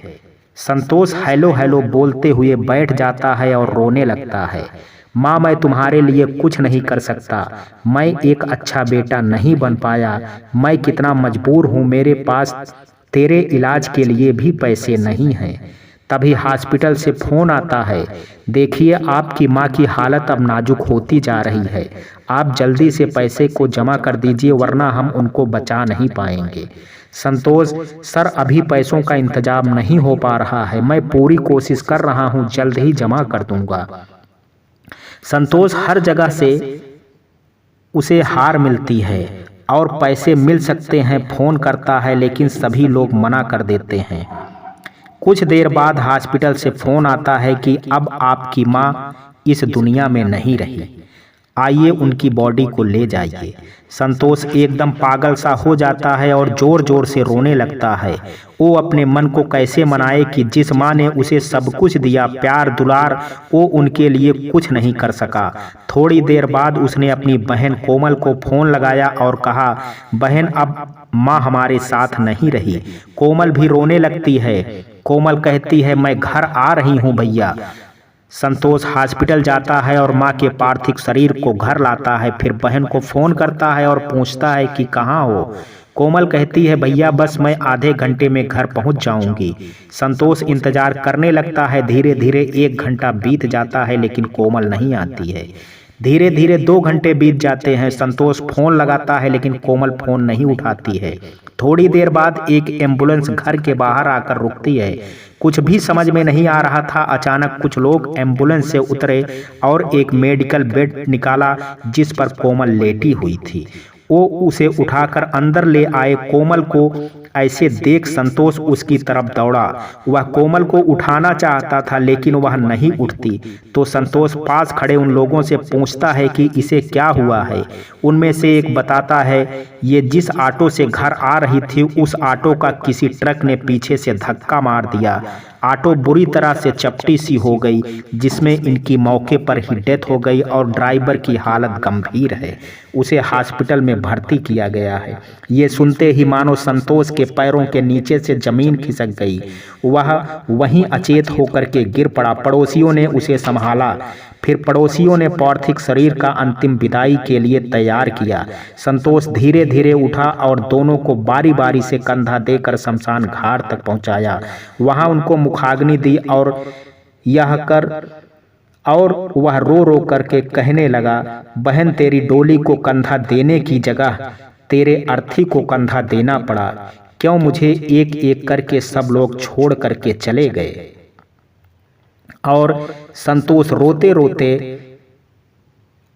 संतोष हेलो हेलो बोलते हुए बैठ जाता है और रोने लगता है। माँ, मैं तुम्हारे लिए कुछ नहीं कर सकता, मैं एक अच्छा बेटा नहीं बन पाया, मैं कितना मजबूर हूँ, मेरे पास तेरे इलाज के लिए भी पैसे नहीं हैं। तभी हॉस्पिटल से फ़ोन आता है, देखिए आपकी माँ की हालत अब नाजुक होती जा रही है, आप जल्दी से पैसे को जमा कर दीजिए वरना हम उनको बचा नहीं पाएंगे। संतोष, सर अभी पैसों का इंतजाम नहीं हो पा रहा है, मैं पूरी कोशिश कर रहा हूँ, जल्द ही जमा कर दूंगा। संतोष हर जगह से उसे हार मिलती है और पैसे मिल सकते हैं, फ़ोन करता है लेकिन सभी लोग मना कर देते हैं। कुछ देर बाद हॉस्पिटल से फ़ोन आता है कि अब आपकी माँ इस दुनिया में नहीं रही, आइए उनकी बॉडी को ले जाइए। संतोष एकदम पागल सा हो जाता है और ज़ोर ज़ोर से रोने लगता है। वो अपने मन को कैसे मनाए कि जिस माँ ने उसे सब कुछ दिया, प्यार दुलार, वो उनके लिए कुछ नहीं कर सका। थोड़ी देर बाद उसने अपनी बहन कोमल को फ़ोन लगाया और कहा, बहन अब माँ हमारे साथ नहीं रही। कोमल भी रोने लगती है। कोमल कहती है, मैं घर आ रही हूँ भैया। संतोष हॉस्पिटल जाता है और माँ के पार्थिव शरीर को घर लाता है। फिर बहन को फ़ोन करता है और पूछता है कि कहाँ हो। कोमल कहती है, भैया बस मैं आधे घंटे में घर पहुँच जाऊँगी। संतोष इंतज़ार करने लगता है। धीरे धीरे 1 घंटा बीत जाता है लेकिन कोमल नहीं आती है। धीरे धीरे 2 घंटे बीत जाते हैं। संतोष फ़ोन लगाता है लेकिन कोमल फ़ोन नहीं उठाती है। थोड़ी देर बाद एक एम्बुलेंस घर के बाहर आकर रुकती है। कुछ भी समझ में नहीं आ रहा था। अचानक कुछ लोग एम्बुलेंस से उतरे और एक मेडिकल बेड निकाला जिस पर कोमल लेटी हुई थी। वो उसे उठाकर अंदर ले आए। कोमल को ऐसे देख संतोष उसकी तरफ दौड़ा। वह कोमल को उठाना चाहता था लेकिन वह नहीं उठती। तो संतोष पास खड़े उन लोगों से पूछता है कि इसे क्या हुआ है। उनमें से एक बताता है, ये जिस ऑटो से घर आ रही थी उस ऑटो का किसी ट्रक ने पीछे से धक्का मार दिया। ऑटो बुरी तरह से चपटी सी हो गई, जिसमें इनकी मौके पर ही डेथ हो गई और ड्राइवर की हालत गंभीर है। उसे हॉस्पिटल में भर्ती किया गया है। ये सुनते ही मानो संतोष के पैरों के नीचे से जमीन खिसक गई। वह वहीं अचेत होकर के गिर पड़ा। पड़ोसियों ने उसे संभाला। फिर पड़ोसियों ने पार्थिव शरीर का अंतिम विदाई के लिए तैयार किया। संतोष धीरे धीरे उठा और दोनों को बारी बारी से कंधा देकर शमशान घाट तक पहुंचाया। वहां उनको मुखाग्नि दी और वह रो रो करके कहने लगा, बहन तेरी डोली को कंधा देने की जगह तेरे अर्थी को कंधा देना पड़ा। क्यों मुझे एक एक करके सब लोग छोड़ करके चले गए। और संतोष रोते रोते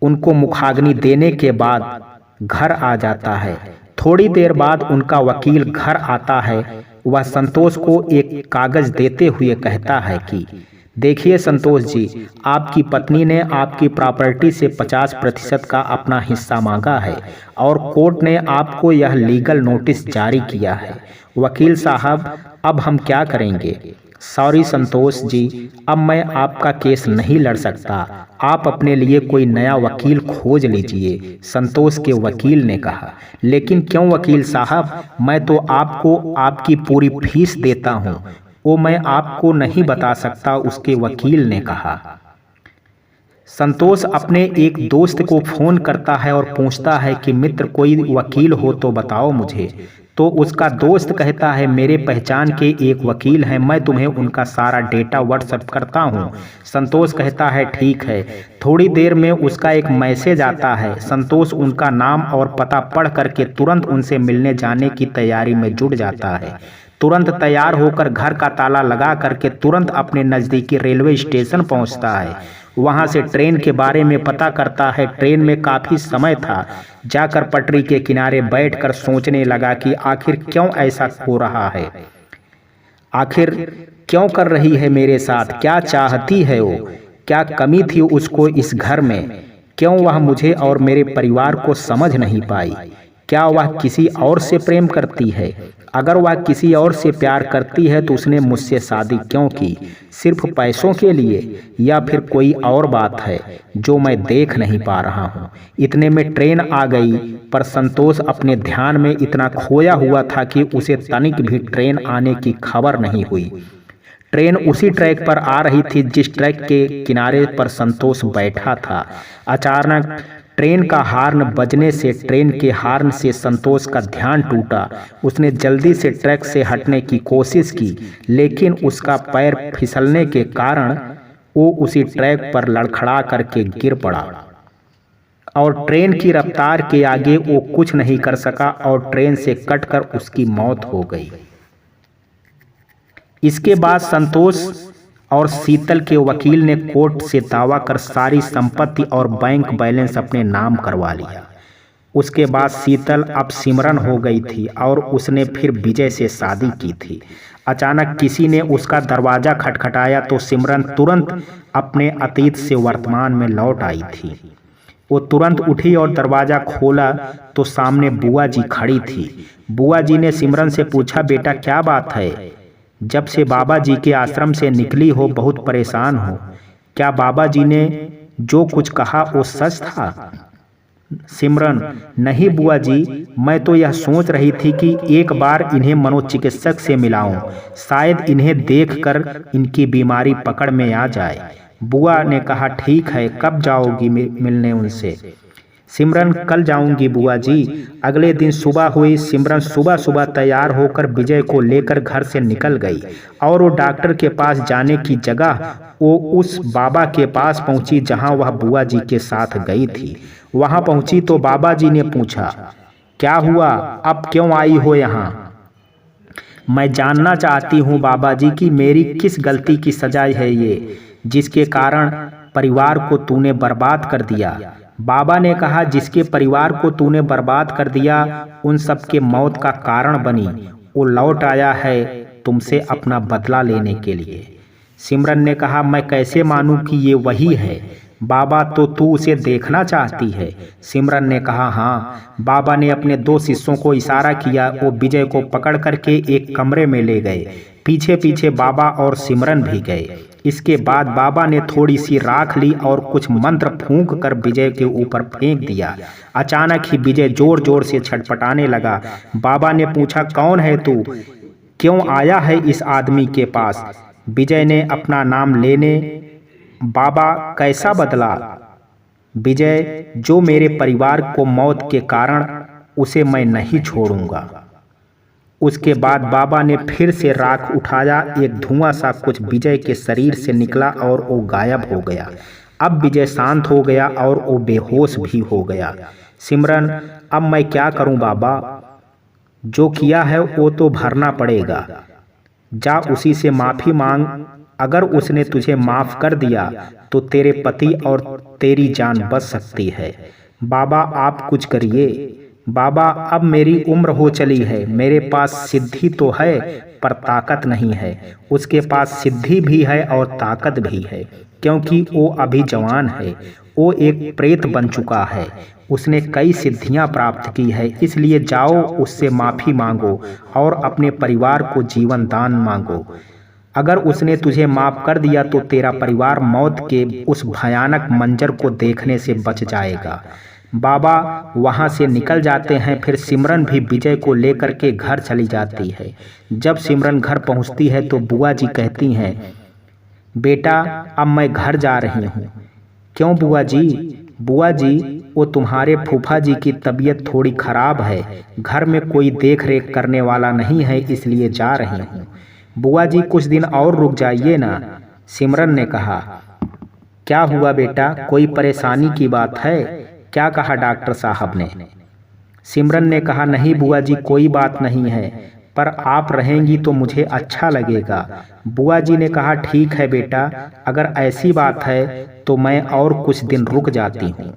उनको मुखाग्नि देने के बाद घर आ जाता है। थोड़ी देर बाद उनका वकील घर आता है। वह संतोष को एक कागज देते हुए कहता है कि देखिए संतोष जी, आपकी पत्नी ने आपकी प्रॉपर्टी से 50% का अपना हिस्सा मांगा है और कोर्ट ने आपको यह लीगल नोटिस जारी किया है। वकील साहब, अब हम क्या करेंगे। सॉरी संतोष जी, अब मैं आपका केस नहीं लड़ सकता। आप अपने लिए कोई नया वकील खोज लीजिए, संतोष के वकील ने कहा। लेकिन क्यों वकील साहब, मैं तो आपको आपकी पूरी फीस देता हूँ। वो मैं आपको नहीं बता सकता, उसके वकील ने कहा। संतोष अपने एक दोस्त को फोन करता है और पूछता है कि मित्र कोई वकील हो तो बताओ मुझे। तो उसका दोस्त कहता है, मेरे पहचान के एक वकील हैं, मैं तुम्हें उनका सारा डेटा व्हाट्सएप करता हूं। संतोष कहता है ठीक है। थोड़ी देर में उसका एक मैसेज आता है। संतोष उनका नाम और पता पढ़ करके तुरंत उनसे मिलने जाने की तैयारी में जुट जाता है। तुरंत तैयार होकर घर का ताला लगा करके तुरंत अपने नज़दीकी रेलवे स्टेशन पहुंचता है। वहां से ट्रेन के बारे में पता करता है। ट्रेन में काफ़ी समय था। जाकर पटरी के किनारे बैठकर सोचने लगा कि आखिर क्यों ऐसा हो रहा है, आखिर क्यों कर रही है मेरे साथ, क्या चाहती है वो, क्या कमी थी उसको इस घर में, क्यों वह मुझे और मेरे परिवार को समझ नहीं पाई। क्या वह किसी और से प्रेम करती है। अगर वह किसी और से प्यार करती है तो उसने मुझसे शादी क्यों की, सिर्फ पैसों के लिए, या फिर कोई और बात है जो मैं देख नहीं पा रहा हूँ। इतने में ट्रेन आ गई, पर संतोष अपने ध्यान में इतना खोया हुआ था कि उसे तनिक भी ट्रेन आने की खबर नहीं हुई। ट्रेन उसी ट्रैक पर आ रही थी जिस ट्रैक के किनारे पर संतोष बैठा था। अचानक ट्रेन का हार्न बजने से ट्रेन के हार्न से संतोष का ध्यान टूटा। उसने जल्दी से ट्रैक से हटने की कोशिश की, लेकिन उसका पैर फिसलने के कारण वो उसी ट्रैक पर लड़खड़ा करके गिर पड़ा और ट्रेन की रफ्तार के आगे वो कुछ नहीं कर सका और ट्रेन से कटकर उसकी मौत हो गई। इसके बाद संतोष और शीतल के वकील ने कोर्ट से दावा कर सारी संपत्ति और बैंक बैलेंस अपने नाम करवा लिया। उसके बाद शीतल अब सिमरन हो गई थी और उसने फिर विजय से शादी की थी। अचानक किसी ने उसका दरवाजा खटखटाया तो सिमरन तुरंत अपने अतीत से वर्तमान में लौट आई थी। वो तुरंत उठी और दरवाजा खोला तो सामने बुआ जी खड़ी थी। बुआ जी ने सिमरन से पूछा, बेटा क्या बात है, जब से बाबा जी के आश्रम से निकली हो बहुत परेशान हो, क्या बाबा जी ने जो कुछ कहा वो सच था। सिमरन, नहीं बुआ जी, मैं तो यह सोच रही थी कि एक बार इन्हें मनोचिकित्सक से मिलाऊं, शायद इन्हें देखकर इनकी बीमारी पकड़ में आ जाए। बुआ ने कहा, ठीक है, कब जाओगी मिलने उनसे। सिमरन, कल जाऊंगी बुआ जी। अगले दिन सुबह हुई। सिमरन सुबह सुबह तैयार होकर विजय को लेकर घर से निकल गई और वो डॉक्टर के पास जाने की जगह वो उस बाबा के पास पहुंची जहां वह बुआ जी के साथ गई थी। वहां पहुंची तो बाबा जी ने पूछा, क्या हुआ, अब क्यों आई हो यहाँ। मैं जानना चाहती हूँ बाबा जी कि मेरी किस गलती की सजा है ये, जिसके कारण परिवार को तूने बर्बाद कर दिया। बाबा ने कहा, जिसके परिवार को तूने बर्बाद कर दिया, उन सब के मौत का कारण बनी, वो लौट आया है तुमसे अपना बदला लेने के लिए। सिमरन ने कहा, मैं कैसे मानूं कि ये वही है? बाबा, तो तू उसे देखना चाहती है? सिमरन ने कहा, हाँ। बाबा ने अपने 2 शिष्यों को इशारा किया। वो विजय को पकड़ करके एक कमरे में ले गए। पीछे पीछे बाबा और सिमरन भी गए। इसके बाद बाबा ने थोड़ी सी राख ली और कुछ मंत्र फूंक कर विजय के ऊपर फेंक दिया। अचानक ही विजय जोर जोर से छटपटाने लगा। बाबा ने पूछा, कौन है तू? क्यों आया है इस आदमी के पास? विजय ने अपना नाम लेने, बाबा कैसा बदला? विजय, जो मेरे परिवार को मौत के कारण, उसे मैं नहीं छोड़ूंगा। उसके बाद बाबा ने फिर से राख उठाया। एक धुआं सा कुछ विजय के शरीर से निकला और वो गायब हो गया। अब विजय शांत हो गया और वो बेहोश भी हो गया। सिमरन, अब मैं क्या करूं बाबा? जो किया है वो तो भरना पड़ेगा। जा उसी से माफी मांग। अगर उसने तुझे माफ कर दिया तो तेरे पति और तेरी जान बच सकती है। बाबा, आप कुछ करिए। बाबा, अब मेरी उम्र हो चली है। मेरे पास सिद्धि तो है पर ताकत नहीं है। उसके पास सिद्धि भी है और ताकत भी है, क्योंकि वो अभी जवान है। वो एक प्रेत बन चुका है। उसने कई सिद्धियां प्राप्त की है। इसलिए जाओ, उससे माफी मांगो और अपने परिवार को जीवन दान मांगो। अगर उसने तुझे माफ कर दिया तो तेरा परिवार मौत के उस भयानक मंजर को देखने से बच जाएगा। बाबा वहां से निकल जाते हैं। फिर सिमरन भी विजय को लेकर के घर चली जाती है। जब सिमरन घर पहुंचती है तो बुआ जी कहती हैं, बेटा, अब मैं घर जा रही हूँ। क्यों बुआ जी? बुआ जी, वो तुम्हारे फूफा जी की तबीयत थोड़ी खराब है। घर में कोई देख रेख करने वाला नहीं है, इसलिए जा रही हूँ। बुआ जी, कुछ दिन और रुक जाइए ना। सिमरन ने कहा, क्या हुआ बेटा? कोई परेशानी की बात है? क्या कहा डॉक्टर साहब ने? सिमरन ने कहा, नहीं बुआ जी, कोई बात नहीं है, पर आप रहेंगी तो मुझे अच्छा लगेगा। बुआ जी ने कहा, ठीक है बेटा, अगर ऐसी बात है तो मैं और कुछ दिन रुक जाती हूँ।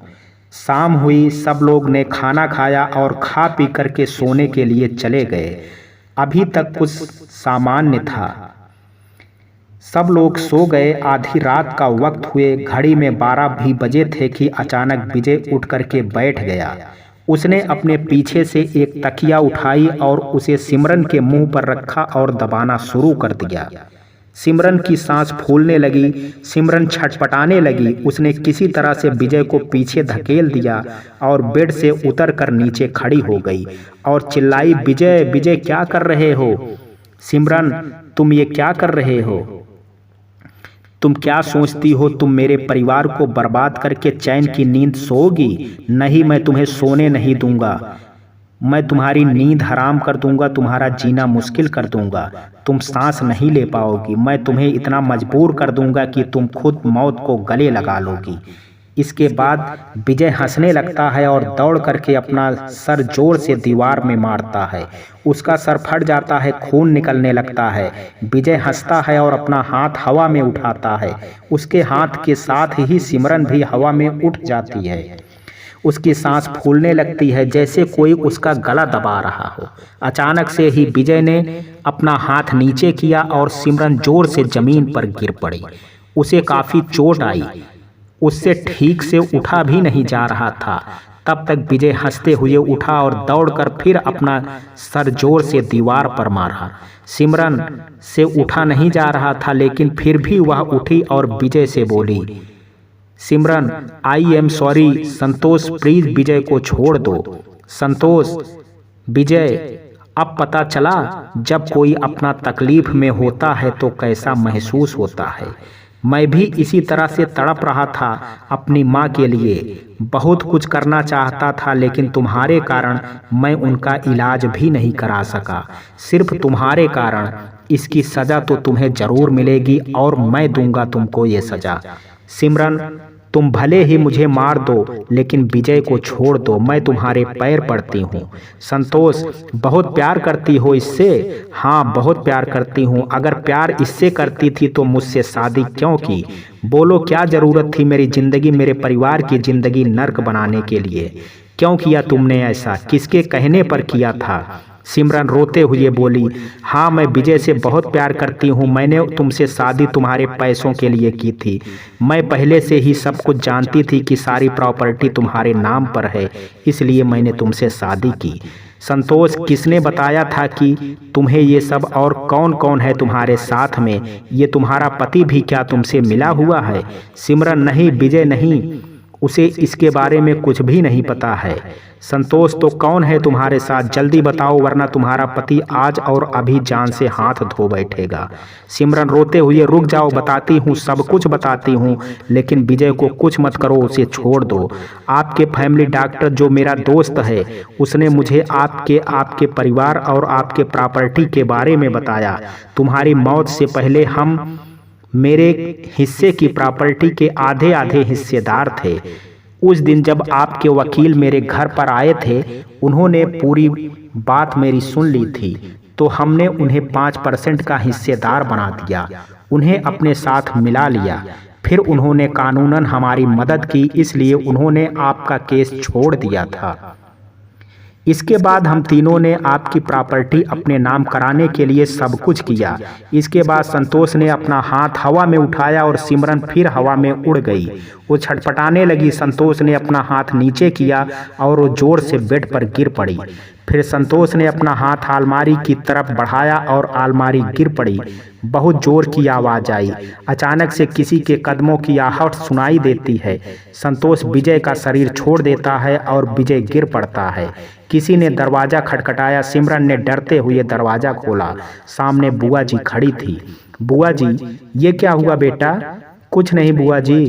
शाम हुई। सब लोग ने खाना खाया और खा पी करके सोने के लिए चले गए। अभी तक कुछ सामान्य था। सब लोग सो गए। आधी रात का वक्त हुए, घड़ी में 12 भी बजे थे कि अचानक विजय उठ करके बैठ गया। उसने अपने पीछे से एक तकिया उठाई और उसे सिमरन के मुंह पर रखा और दबाना शुरू कर दिया। सिमरन की सांस फूलने लगी। सिमरन छटपटाने लगी। उसने किसी तरह से विजय को पीछे धकेल दिया और बेड से उतर कर नीचे खड़ी हो गई और चिल्लाई, विजय, विजय, क्या कर रहे हो? सिमरन, तुम ये क्या कर रहे हो? तुम क्या सोचती हो तुम मेरे परिवार को बर्बाद करके चैन की नींद सोओगी? नहीं, मैं तुम्हें सोने नहीं दूंगा। मैं तुम्हारी नींद हराम कर दूंगा, तुम्हारा जीना मुश्किल कर दूंगा। तुम सांस नहीं ले पाओगी। मैं तुम्हें इतना मजबूर कर दूंगा कि तुम खुद मौत को गले लगा लोगी। इसके बाद विजय हंसने लगता है और दौड़ करके अपना सर जोर से दीवार में मारता है। उसका सर फट जाता है, खून निकलने लगता है। विजय हंसता है और अपना हाथ हवा में उठाता है। उसके हाथ के साथ ही सिमरन भी हवा में उठ जाती है। उसकी सांस फूलने लगती है, जैसे कोई उसका गला दबा रहा हो। अचानक से ही विजय ने अपना हाथ नीचे किया और सिमरन जोर से जमीन पर गिर पड़ी। उसे काफी चोट आई। उससे ठीक से उठा भी नहीं जा रहा था। तब तक विजय हंसते हुए उठा और दौड़कर फिर अपना सर जोर से दीवार पर मारा। सिमरन से उठा नहीं जा रहा था, लेकिन फिर भी वह उठी और विजय से बोली, Simran, I am sorry. Santosh, please Vijay को छोड़ दो। संतोष, विजय, अब पता चला जब कोई अपना तकलीफ में होता है तो कैसा महसूस होता है। मैं भी इसी तरह से तड़प रहा था अपनी माँ के लिए। बहुत कुछ करना चाहता था, लेकिन तुम्हारे कारण मैं उनका इलाज भी नहीं करा सका। सिर्फ तुम्हारे कारण। इसकी सज़ा तो तुम्हें ज़रूर मिलेगी और मैं दूंगा तुमको ये सज़ा। सिमरन, तुम भले ही मुझे मार दो लेकिन विजय को छोड़ दो, मैं तुम्हारे पैर पड़ती हूँ। संतोष, बहुत प्यार करती हो इससे? हाँ, बहुत प्यार करती हूँ। अगर प्यार इससे करती थी तो मुझसे शादी क्यों की? बोलो, क्या जरूरत थी मेरी जिंदगी, मेरे परिवार की जिंदगी नर्क बनाने के लिए? क्यों किया तुमने ऐसा? किसके कहने पर किया था? सिमरन रोते हुए बोली, हाँ, मैं विजय से बहुत प्यार करती हूँ। मैंने तुमसे शादी तुम्हारे पैसों के लिए की थी। मैं पहले से ही सब कुछ जानती थी कि सारी प्रॉपर्टी तुम्हारे नाम पर है, इसलिए मैंने तुमसे शादी की। संतोष, किसने बताया था कि तुम्हें ये सब? और कौन कौन है तुम्हारे साथ में? ये तुम्हारा पति भी क्या तुमसे मिला हुआ है? सिमरन, नहीं, विजय नहीं, उसे इसके बारे में कुछ भी नहीं पता है। संतोष, तो कौन है तुम्हारे साथ? जल्दी बताओ वरना तुम्हारा पति आज और अभी जान से हाथ धो बैठेगा। सिमरन रोते हुए, रुक जाओ, बताती हूँ, सब कुछ बताती हूँ, लेकिन विजय को कुछ मत करो, उसे छोड़ दो। आपके फैमिली डॉक्टर जो मेरा दोस्त है, उसने मुझे आपके परिवार और आपके प्रॉपर्टी के बारे में बताया। तुम्हारी मौत से पहले हम मेरे हिस्से की प्रॉपर्टी के आधे आधे हिस्सेदार थे। उस दिन जब आपके वकील मेरे घर पर आए थे, उन्होंने पूरी बात मेरी सुन ली थी, तो हमने उन्हें 5% का हिस्सेदार बना दिया, उन्हें अपने साथ मिला लिया। फिर उन्होंने कानूनन हमारी मदद की, इसलिए उन्होंने आपका केस छोड़ दिया था। इसके बाद हम तीनों ने आपकी प्रॉपर्टी अपने नाम कराने के लिए सब कुछ किया। इसके बाद संतोष ने अपना हाथ हवा में उठाया और सिमरन फिर हवा में उड़ गई। वो छटपटाने लगी। संतोष ने अपना हाथ नीचे किया और वो जोर से बेड पर गिर पड़ी। फिर संतोष ने अपना हाथ अलमारी की तरफ बढ़ाया और अलमारी गिर पड़ी। बहुत जोर की आवाज आई। अचानक से किसी के कदमों की आहट सुनाई देती है। संतोष विजय का शरीर छोड़ देता है और विजय गिर पड़ता है। किसी ने दरवाजा खटखटाया। सिमरन ने डरते हुए दरवाजा खोला। सामने बुआ जी खड़ी थी। बुआ जी, ये क्या हुआ बेटा? कुछ नहीं बुआ जी।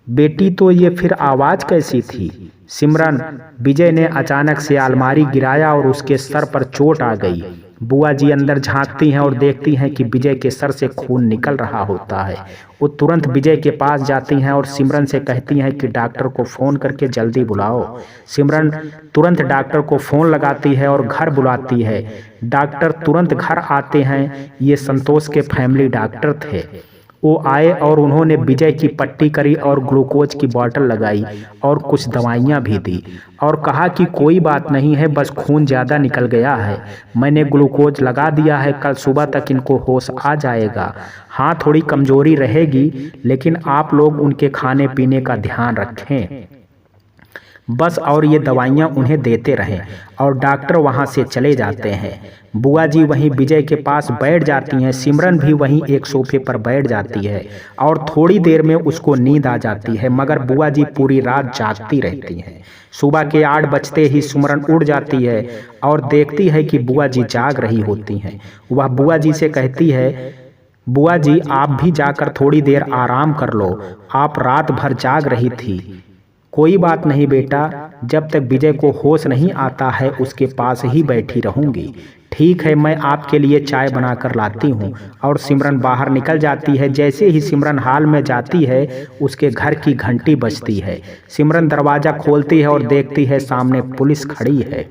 बेटी, तो ये फिर आवाज कैसी थी? सिमरन, विजय ने अचानक से अलमारी गिराया और उसके सर पर चोट आ गई। बुआ जी अंदर झांकती हैं और देखती हैं कि विजय के सर से खून निकल रहा होता है। वो तुरंत विजय के पास जाती हैं और सिमरन से कहती हैं कि डॉक्टर को फ़ोन करके जल्दी बुलाओ। सिमरन तुरंत डॉक्टर को फ़ोन लगाती है और घर बुलाती है। डॉक्टर तुरंत घर आते हैं। ये संतोष के फैमिली डॉक्टर थे। वो आए और उन्होंने विजय की पट्टी करी और ग्लूकोज की बोतल लगाई और कुछ दवाइयाँ भी दी और कहा कि कोई बात नहीं है, बस खून ज़्यादा निकल गया है। मैंने ग्लूकोज लगा दिया है, कल सुबह तक इनको होश आ जाएगा। हाँ, थोड़ी कमज़ोरी रहेगी, लेकिन आप लोग उनके खाने पीने का ध्यान रखें बस, और ये दवाइयाँ उन्हें देते रहें। और डॉक्टर वहाँ से चले जाते हैं। बुआ जी वहीं विजय के पास बैठ जाती हैं। सिमरन भी वहीं एक सोफे पर बैठ जाती है और थोड़ी देर में उसको नींद आ जाती है, मगर बुआ जी पूरी रात जागती रहती हैं। सुबह के 8 बजते ही सिमरन उठ जाती है और देखती है कि बुआ जी जाग रही होती हैं। वह बुआ जी से कहती है, बुआ जी आप भी जाकर थोड़ी देर आराम कर लो, आप रात भर जाग रही थी। कोई बात नहीं बेटा, जब तक विजय को होश नहीं आता है उसके पास ही बैठी रहूंगी। ठीक है, मैं आपके लिए चाय बनाकर लाती हूँ। और सिमरन बाहर निकल जाती है। जैसे ही सिमरन हॉल में जाती है, उसके घर की घंटी बजती है। सिमरन दरवाज़ा खोलती है और देखती है सामने पुलिस खड़ी है।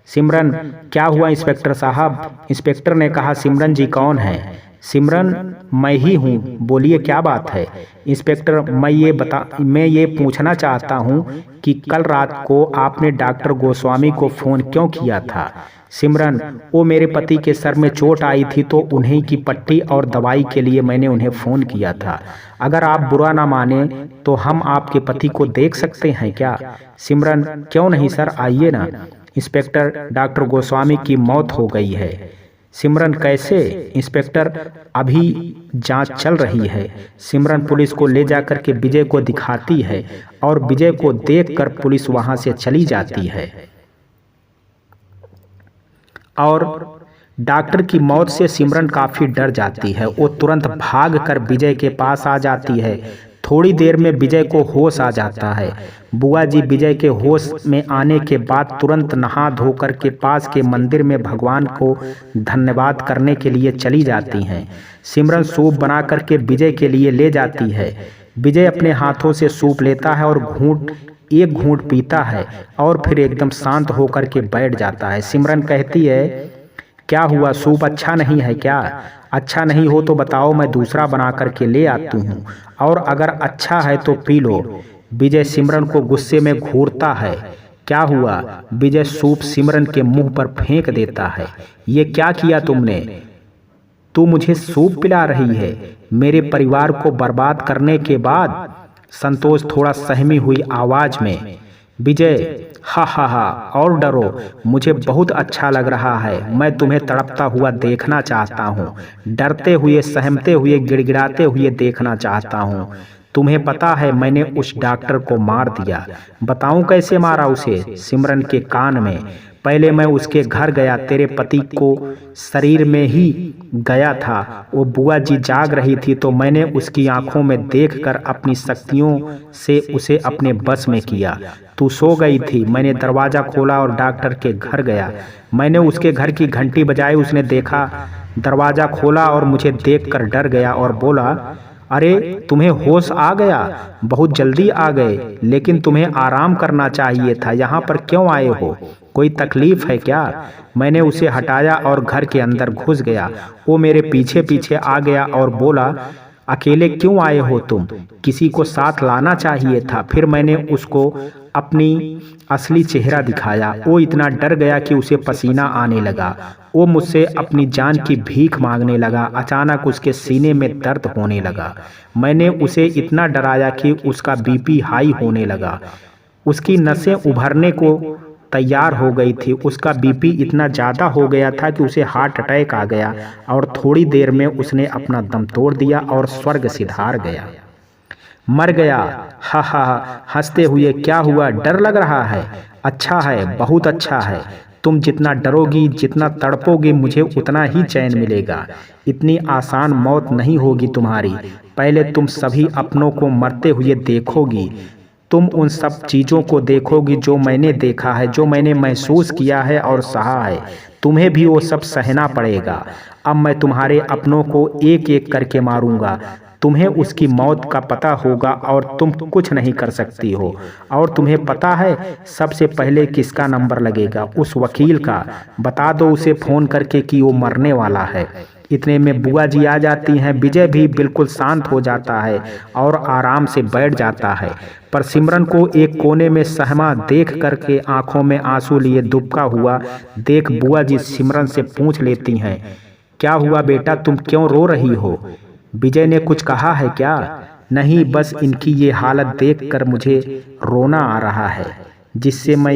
सिमरन, क्या हुआ इंस्पेक्टर साहब? इंस्पेक्टर ने कहा, सिमरन जी कौन है? सिमरन, मैं ही हूँ, बोलिए क्या बात है? इंस्पेक्टर, मैं ये पूछना चाहता हूँ कि कल रात को आपने डॉक्टर गोस्वामी को फ़ोन क्यों किया था? सिमरन, वो मेरे पति के सर में चोट आई थी तो उन्हीं की पट्टी और दवाई के लिए मैंने उन्हें फ़ोन किया था। अगर आप बुरा ना माने तो हम आपके पति को देख सकते हैं क्या? सिमरन, क्यों नहीं सर, आइए ना। इंस्पेक्टर, डॉक्टर गोस्वामी की मौत हो गई है। सिमरन, कैसे? इंस्पेक्टर, अभी जांच चल रही है। सिमरन पुलिस को ले जाकर के विजय को दिखाती है और विजय को देखकर पुलिस वहां से चली जाती है। और डॉक्टर की मौत से सिमरन काफ़ी डर जाती है। वो तुरंत भागकर विजय के पास आ जाती है। थोड़ी देर में विजय को होश आ जाता है। बुआ जी विजय के होश में आने के बाद तुरंत नहा धोकर के पास के मंदिर में भगवान को धन्यवाद करने के लिए चली जाती हैं। सिमरन सूप बना करके विजय के लिए ले जाती है। विजय अपने हाथों से सूप लेता है और एक घूंट पीता है और फिर एकदम शांत होकर के बैठ जाता है। सिमरन कहती है, क्या हुआ, सूप अच्छा नहीं है क्या? अच्छा नहीं हो तो बताओ, मैं दूसरा बना करके ले आती हूँ, और अगर अच्छा है तो पी लो। विजय सिमरन को गुस्से में घूरता है। क्या हुआ? विजय सूप सिमरन के मुंह पर फेंक देता है। ये क्या किया तुमने? तू मुझे सूप पिला रही है मेरे परिवार को बर्बाद करने के बाद? संतोष थोड़ा सहमी हुई आवाज में, विजय हा हा हा, और डरो, मुझे बहुत अच्छा लग रहा है। मैं तुम्हें तड़पता हुआ देखना चाहता हूँ, डरते हुए, सहमते हुए, गिड़गिड़ाते हुए देखना चाहता हूँ। तुम्हें पता है मैंने उस डॉक्टर को मार दिया। बताऊं कैसे मारा उसे? सिमरन के कान में। पहले मैं उसके घर गया, तेरे पति को शरीर में ही गया था। वो बुआ जी जाग रही थी तो मैंने उसकी आंखों में देखकर अपनी शक्तियों से उसे अपने बस में किया। तू सो गई थी, मैंने दरवाज़ा खोला और डॉक्टर के घर गया। मैंने उसके घर की घंटी बजाई, उसने देखा, दरवाज़ा खोला और मुझे देखकर डर गया और बोला, अरे तुम्हें होश आ गया, बहुत जल्दी आ गए, लेकिन तुम्हें आराम करना चाहिए था। यहाँ पर क्यों आए हो? कोई तकलीफ है क्या? मैंने उसे हटाया और घर के अंदर घुस गया। वो मेरे पीछे पीछे आ गया और बोला, अकेले क्यों आए हो तुम? किसी को साथ लाना चाहिए था। फिर मैंने उसको अपनी असली चेहरा दिखाया। वो इतना डर गया कि उसे पसीना आने लगा। वो मुझसे अपनी जान की भीख मांगने लगा। अचानक उसके सीने में दर्द होने लगा। मैंने उसे इतना डराया कि उसका बीपी हाई होने लगा। उसकी नसें उभरने को तैयार हो गई थी। उसका बीपी इतना ज़्यादा हो गया था कि उसे हार्ट अटैक आ गया और थोड़ी देर में उसने अपना दम तोड़ दिया और स्वर्ग सिधार गया, मर गया। हा हा, हंसते हुए, क्या हुआ, डर लग रहा है? अच्छा है, बहुत अच्छा है। तुम जितना डरोगी, जितना तड़पोगी, मुझे उतना ही चैन मिलेगा। इतनी आसान मौत नहीं होगी तुम्हारी। पहले तुम सभी अपनों को मरते हुए देखोगी। तुम उन सब चीज़ों को देखोगी जो मैंने देखा है, जो मैंने महसूस किया है और सहा है। तुम्हें भी वो सब सहना पड़ेगा। अब मैं तुम्हारे अपनों को एक एक करके मारूंगा। तुम्हें उसकी मौत का पता होगा और तुम कुछ नहीं कर सकती हो। और तुम्हें पता है सबसे पहले किसका नंबर लगेगा? उस वकील का। बता दो उसे फ़ोन करके कि वो मरने वाला है। इतने में बुआ जी आ जाती हैं। विजय भी बिल्कुल शांत हो जाता है और आराम से बैठ जाता है। पर सिमरन को एक कोने में सहमा देख करके आंखों में आंसू लिए दुबका हुआ देख बुआ जी सिमरन से पूछ लेती हैं, क्या हुआ बेटा, तुम क्यों रो रही हो? विजय ने कुछ कहा है क्या? नहीं, बस इनकी ये हालत देखकर मुझे रोना आ रहा है, जिससे मैं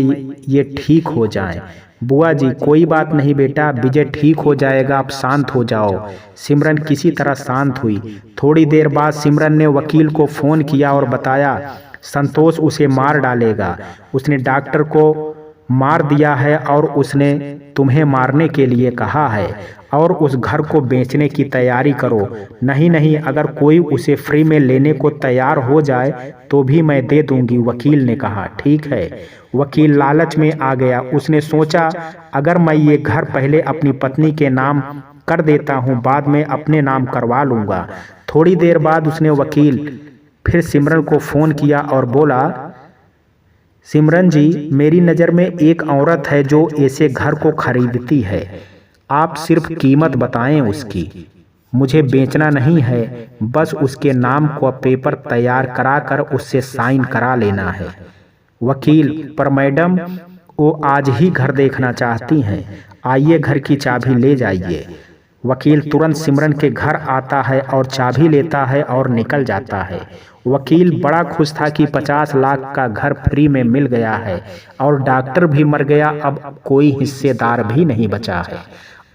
ये ठीक हो जाएं। बुआ जी, कोई बात नहीं बेटा, विजय ठीक हो जाएगा, आप शांत हो जाओ। सिमरन किसी तरह शांत हुई। थोड़ी देर बाद सिमरन ने वकील को फ़ोन किया और बताया, संतोष उसे मार डालेगा। उसने डॉक्टर को मार दिया है और उसने तुम्हें मारने के लिए कहा है, और उस घर को बेचने की तैयारी करो। नहीं नहीं, अगर कोई उसे फ्री में लेने को तैयार हो जाए तो भी मैं दे दूंगी, वकील ने कहा। ठीक है। वकील लालच में आ गया। उसने सोचा, अगर मैं ये घर पहले अपनी पत्नी के नाम कर देता हूँ, बाद में अपने नाम करवा लूँगा। थोड़ी देर बाद उसने वकील फिर सिमरन को फ़ोन किया और बोला, सिमरन जी, मेरी नज़र में एक औरत है जो ऐसे घर को खरीदती है। आप सिर्फ कीमत बताएं उसकी। मुझे बेचना नहीं है, बस उसके नाम का पेपर तैयार कराकर उससे साइन करा लेना है। वकील, पर मैडम वो आज ही घर देखना चाहती हैं। आइए, घर की चाबी ले जाइए। वकील तुरंत सिमरन के घर आता है और चाबी लेता है और निकल जाता है। वकील बड़ा खुश था कि 50 लाख का घर फ्री में मिल गया है और डॉक्टर भी मर गया। अब कोई हिस्सेदार भी नहीं बचा है।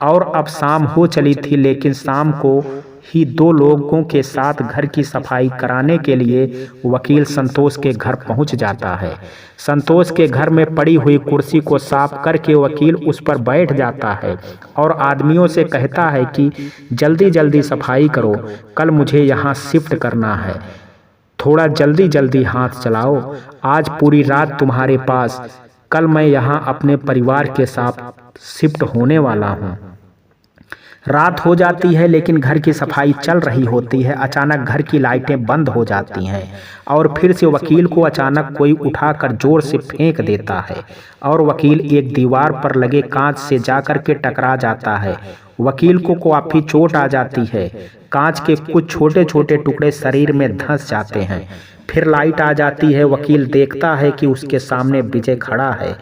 और अब शाम हो चली थी, लेकिन शाम को ही 2 लोगों के साथ घर की सफाई कराने के लिए वकील संतोष के घर पहुंच जाता है। संतोष के घर में पड़ी हुई कुर्सी को साफ करके वकील उस पर बैठ जाता है और आदमियों से कहता है कि जल्दी जल्दी सफाई करो, कल मुझे यहाँ शिफ्ट करना है। थोड़ा जल्दी जल्दी हाथ चलाओ, आज पूरी रात तुम्हारे पास, कल मैं यहाँ अपने परिवार के साथ शिफ्ट होने वाला हूँ। रात हो जाती है लेकिन घर की सफाई चल रही होती है। अचानक घर की लाइटें बंद हो जाती हैं और फिर से वकील को अचानक कोई उठाकर जोर से फेंक देता है और वकील एक दीवार पर लगे कांच से जाकर के टकरा जाता है। वकील को काफी चोट आ जाती है। कांच के कुछ छोटे छोटे टुकड़े शरीर में धंस जाते हैं। फिर लाइट आ जाती है। वकील देखता है कि उसके सामने विजय खड़ा है।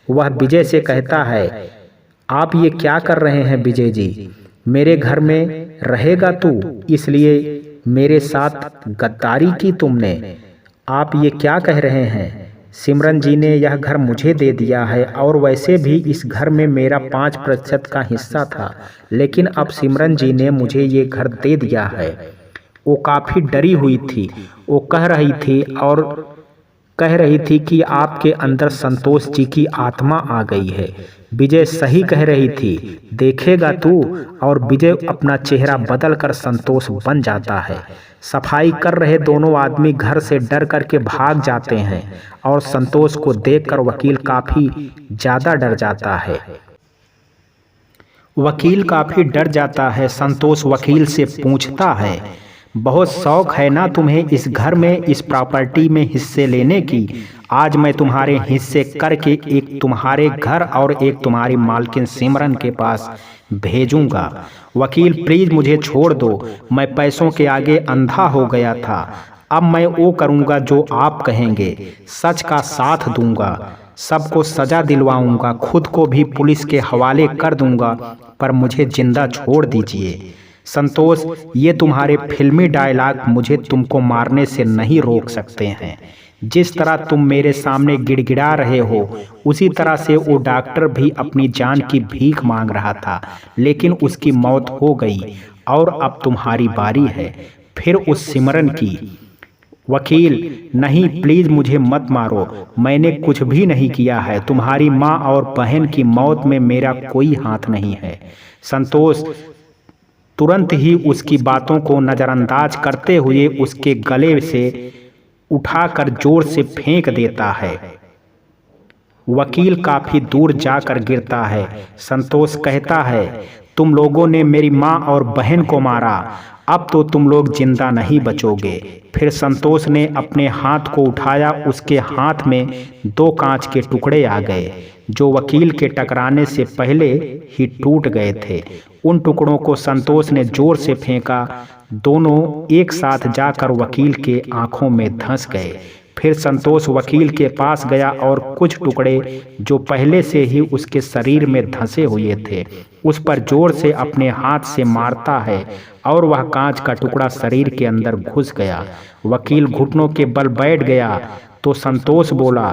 वह विजय से कहता है, आप ये क्या कर रहे हैं विजय जी? मेरे घर में रहेगा तू, इसलिए मेरे साथ गद्दारी की तुमने। आप ये क्या कह रहे हैं? सिमरन जी ने यह घर मुझे दे दिया है और वैसे भी इस घर में मेरा 5% का हिस्सा था, लेकिन अब सिमरन जी ने मुझे ये घर दे दिया है। वो काफ़ी डरी हुई थी। वो कह रही थी कि आपके अंदर संतोष जी की आत्मा आ गई है। विजय सही कह रही थी, देखेगा तू। और विजय अपना चेहरा बदलकर संतोष बन जाता है। सफाई कर रहे दोनों आदमी घर से डर करके भाग जाते हैं और संतोष को देखकर वकील काफी ज्यादा डर जाता है। वकील काफी डर जाता है। संतोष वकील से पूछता है, बहुत शौक है ना तुम्हें इस घर में, इस प्रॉपर्टी में हिस्से लेने की? आज मैं तुम्हारे हिस्से करके एक तुम्हारे घर और एक तुम्हारी मालकिन सिमरन के पास भेजूंगा। वकील प्लीज मुझे छोड़ दो, मैं पैसों के आगे अंधा हो गया था। अब मैं वो करूंगा जो आप कहेंगे, सच का साथ दूंगा, सबको सजा दिलवाऊंगा, खुद को भी पुलिस के हवाले कर दूंगा, पर मुझे जिंदा छोड़ दीजिए। संतोष, ये तुम्हारे फिल्मी डायलॉग मुझे तुमको मारने से नहीं रोक सकते हैं। जिस तरह तुम मेरे सामने गिड़गिड़ा रहे हो, उसी तरह से वो डॉक्टर भी अपनी जान की भीख मांग रहा था, लेकिन उसकी मौत हो गई और अब तुम्हारी बारी है, फिर उस सिमरन की। वकील, नहीं प्लीज मुझे मत मारो, मैंने कुछ भी नहीं किया है। तुम्हारी माँ और बहन की मौत में मेरा कोई हाथ नहीं है। संतोष तुरंत ही उसकी बातों को नज़रअंदाज करते हुए उसके गले से उठाकर जोर से फेंक देता है। वकील काफी दूर जाकर गिरता है। संतोष कहता है, तुम लोगों ने मेरी माँ और बहन को मारा, अब तो तुम लोग जिंदा नहीं बचोगे। फिर संतोष ने अपने हाथ को उठाया। उसके हाथ में 2 कांच के टुकड़े आ गए जो वकील के टकराने से पहले ही टूट गए थे। उन टुकड़ों को संतोष ने जोर से फेंका। दोनों एक साथ जाकर वकील के आंखों में धंस गए। फिर संतोष वकील के पास गया और कुछ टुकड़े जो पहले से ही उसके शरीर में धंसे हुए थे उस पर जोर से अपने हाथ से मारता है और वह कांच का टुकड़ा शरीर के अंदर घुस गया। वकील घुटनों के बल बैठ गया तो संतोष बोला,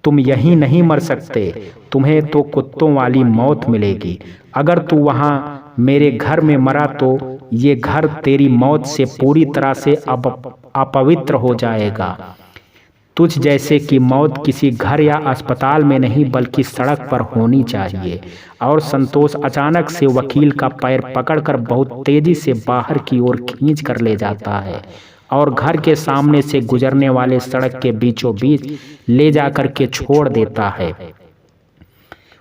तुम यहीं नहीं मर सकते, तुम्हें तो कुत्तों वाली मौत मिलेगी। अगर तू वहां मेरे घर में मरा तो ये घर तेरी मौत से पूरी तरह से अपवित्र हो जाएगा। तुझ जैसे की मौत किसी घर या अस्पताल में नहीं बल्कि सड़क पर होनी चाहिए। और संतोष अचानक से वकील का पैर पकड़कर बहुत तेजी से बाहर की ओर खींच कर ले जाता है और घर के सामने से गुजरने वाले सड़क के बीचों बीच ले जाकर के छोड़ देता है।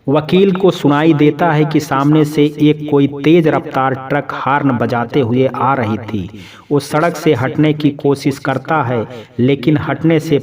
वकील को सुनाई देता है कि सामने से एक कोई तेज रफ्तार ट्रक हॉर्न बजाते हुए आ रही थी। वो सड़क से हटने की कोशिश करता है लेकिन हटने से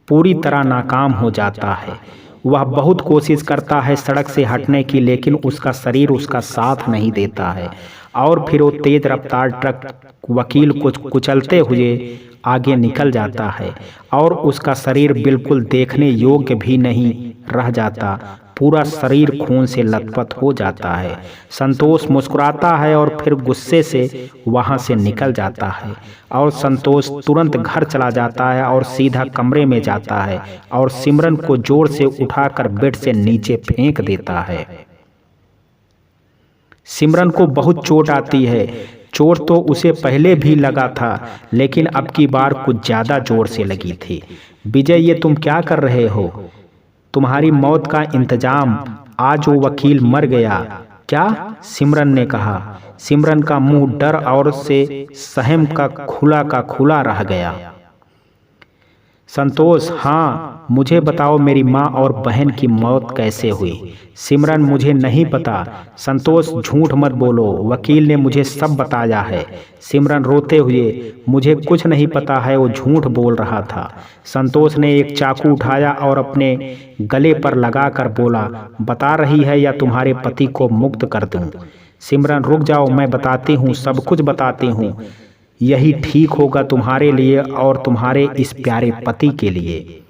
पूरी तरह नाकाम हो जाता है। वह बहुत कोशिश करता है सड़क से हटने की, लेकिन उसका शरीर उसका साथ नहीं देता है और फिर वो तेज रफ्तार ट्रक वकील को कुचलते हुए आगे निकल जाता है और उसका शरीर बिल्कुल देखने योग्य भी नहीं रह जाता। पूरा शरीर खून से लथपथ हो जाता है। संतोष मुस्कुराता है और फिर गुस्से से वहां से निकल जाता है और संतोष तुरंत घर चला जाता है और सीधा कमरे में जाता है और सिमरन को जोर से उठाकर बेड से नीचे फेंक देता है। सिमरन को बहुत चोट आती है। चोट तो उसे पहले भी लगा था लेकिन अब की बार कुछ ज्यादा जोर से लगी थी। विजय, ये तुम क्या कर रहे हो? तुम्हारी मौत का इंतजाम, आज वो वकील मर गया। क्या? सिमरन ने कहा। सिमरन का मुंह डर और से सहम का खुला रह गया। संतोष, हाँ मुझे बताओ मेरी माँ और बहन की मौत कैसे हुई। सिमरन, मुझे नहीं पता। संतोष, झूठ मत बोलो, वकील ने मुझे सब बताया है। सिमरन रोते हुए, मुझे कुछ नहीं पता है, वो झूठ बोल रहा था। संतोष ने एक चाकू उठाया और अपने गले पर लगाकर बोला, बता रही है या तुम्हारे पति को मुक्त कर दूं? सिमरन, रुक जाओ, मैं बताती हूँ, सब कुछ बताती हूँ। यही ठीक होगा तुम्हारे लिए और तुम्हारे इस प्यारे पति के लिए।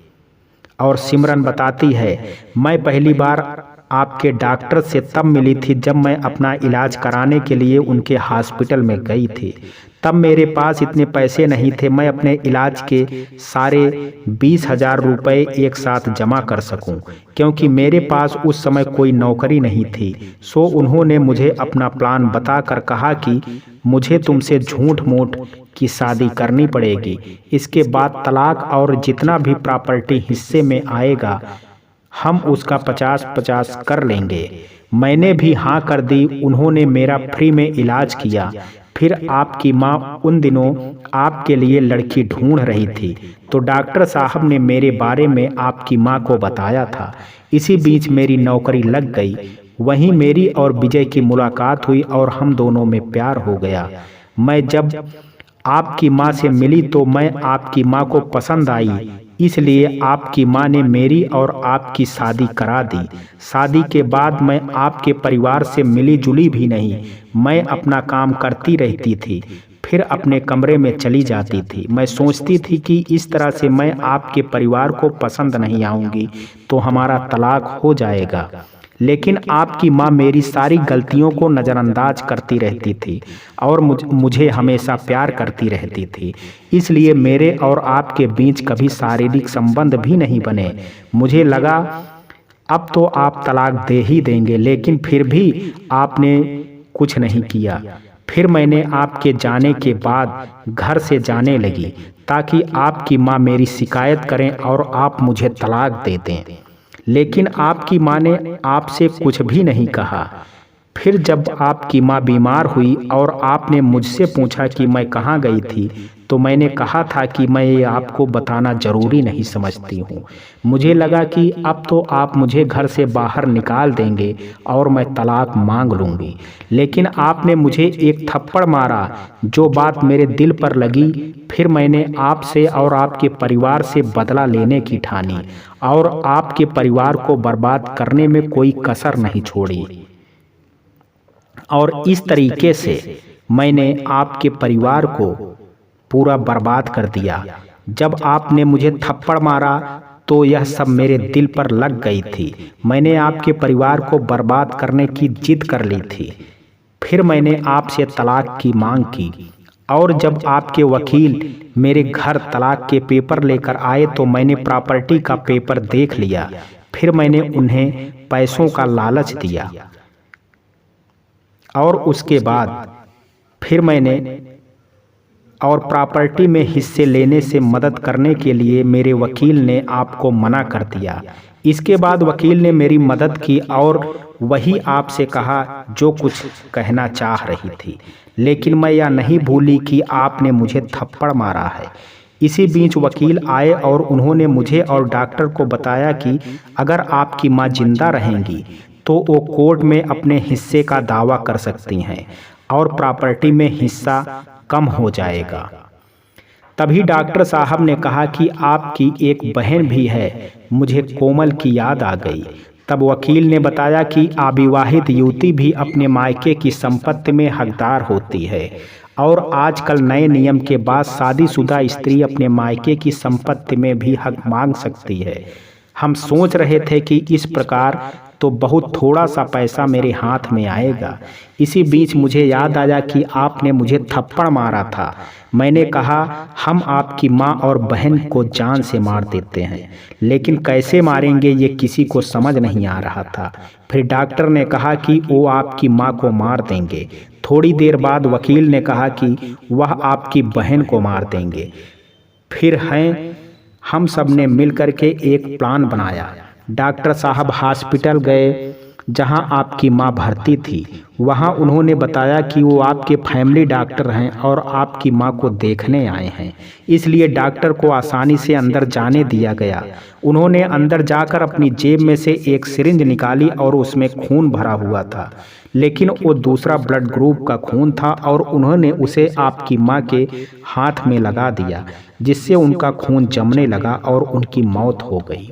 और सिमरन बताती है, मैं पहली बार आपके डॉक्टर से तब मिली थी जब मैं अपना इलाज कराने के लिए उनके हॉस्पिटल में गई थी। तब मेरे पास इतने पैसे नहीं थे मैं अपने इलाज के सारे 20,000 रुपये एक साथ जमा कर सकूं, क्योंकि मेरे पास उस समय कोई नौकरी नहीं थी। सो उन्होंने मुझे अपना प्लान बताकर कहा कि मुझे तुमसे झूठ मूठ की शादी करनी पड़ेगी। इसके बाद तलाक और जितना भी प्रॉपर्टी हिस्से में आएगा हम उसका 50-50 कर लेंगे। मैंने भी हाँ कर दी। उन्होंने मेरा फ्री में इलाज किया। फिर आपकी माँ उन दिनों आपके लिए लड़की ढूंढ रही थी, तो डॉक्टर साहब ने मेरे बारे में आपकी माँ को बताया था। इसी बीच मेरी नौकरी लग गई। वहीं मेरी और विजय की मुलाकात हुई और हम दोनों में प्यार हो गया। मैं जब आपकी माँ से मिली तो मैं आपकी माँ को पसंद आई, इसलिए आपकी माँ ने मेरी और आपकी शादी करा दी। शादी के बाद मैं आपके परिवार से मिली जुली भी नहीं। मैं अपना काम करती रहती थी, फिर अपने कमरे में चली जाती थी। मैं सोचती थी कि इस तरह से मैं आपके परिवार को पसंद नहीं आऊँगी तो हमारा तलाक हो जाएगा। लेकिन आपकी माँ मेरी सारी गलतियों को नज़रअंदाज करती रहती थी और मुझे हमेशा प्यार करती रहती थी। इसलिए मेरे और आपके बीच कभी शारीरिक संबंध भी नहीं बने। मुझे लगा अब तो आप तलाक दे ही देंगे, लेकिन फिर भी आपने कुछ नहीं किया। फिर मैंने आपके जाने के बाद घर से जाने लगी ताकि आपकी माँ मेरी शिकायत करें और आप मुझे तलाक दे दें। लेकिन आपकी माँ ने आपसे कुछ भी नहीं कहा। फिर जब आपकी माँ बीमार हुई और आपने मुझसे पूछा कि मैं कहाँ गई थी, तो मैंने कहा था कि मैं ये आपको बताना ज़रूरी नहीं समझती हूँ। मुझे लगा कि अब तो आप मुझे घर से बाहर निकाल देंगे और मैं तलाक मांग लूँगी। लेकिन आपने मुझे एक थप्पड़ मारा, जो बात मेरे दिल पर लगी। फिर मैंने आपसे और आपके परिवार से बदला लेने की ठानी और आपके परिवार को बर्बाद करने में कोई कसर नहीं छोड़ी। और इस तरीके से मैंने आपके परिवार को पूरा बर्बाद कर दिया। जब आपने मुझे थप्पड़ मारा तो यह सब मेरे दिल पर लग गई थी। मैंने आपके परिवार को बर्बाद करने की जिद कर ली थी। फिर मैंने आपसे तलाक की मांग की और जब आपके वकील मेरे घर तलाक के पेपर लेकर आए तो मैंने प्रॉपर्टी का पेपर देख लिया। फिर मैंने उन्हें पैसों का लालच दिया और उसके बाद फिर मैंने और प्रॉपर्टी में हिस्से लेने से मदद करने के लिए मेरे वकील ने आपको मना कर दिया। इसके बाद वकील ने मेरी मदद की और वही आपसे कहा जो कुछ कहना चाह रही थी। लेकिन मैं यह नहीं भूली कि आपने मुझे थप्पड़ मारा है। इसी बीच वकील आए और उन्होंने मुझे और डॉक्टर को बताया कि अगर आपकी माँ जिंदा रहेंगी तो वो कोर्ट में अपने हिस्से का दावा कर सकती हैं और प्रॉपर्टी में हिस्सा कम हो जाएगा। तभी डॉक्टर साहब ने कहा कि आपकी एक बहन भी है। मुझे कोमल की याद आ गई। तब वकील ने बताया कि अविवाहित युवती भी अपने मायके की संपत्ति में हकदार होती है और आजकल नए नियम के बाद शादीशुदा स्त्री अपने मायके की संपत्ति में भी हक मांग सकती है। हम सोच रहे थे कि इस प्रकार तो बहुत थोड़ा सा पैसा मेरे हाथ में आएगा। इसी बीच मुझे याद आया कि आपने मुझे थप्पड़ मारा था। मैंने कहा हम आपकी माँ और बहन को जान से मार देते हैं, लेकिन कैसे मारेंगे ये किसी को समझ नहीं आ रहा था। फिर डॉक्टर ने कहा कि वो आपकी माँ को मार देंगे। थोड़ी देर बाद वकील ने कहा कि वह आपकी बहन को मार देंगे। फिर हम सब ने मिल कर के एक प्लान बनाया। डॉक्टर साहब हॉस्पिटल गए जहां आपकी मां भर्ती थी। वहां उन्होंने बताया कि वो आपके फैमिली डॉक्टर हैं और आपकी मां को देखने आए हैं, इसलिए डॉक्टर को आसानी से अंदर जाने दिया गया। उन्होंने अंदर जाकर अपनी जेब में से एक सिरिंज निकाली और उसमें खून भरा हुआ था, लेकिन वो दूसरा ब्लड ग्रुप का खून था और उन्होंने उसे आपकी मां के हाथ में लगा दिया, जिससे उनका खून जमने लगा और उनकी मौत हो गई।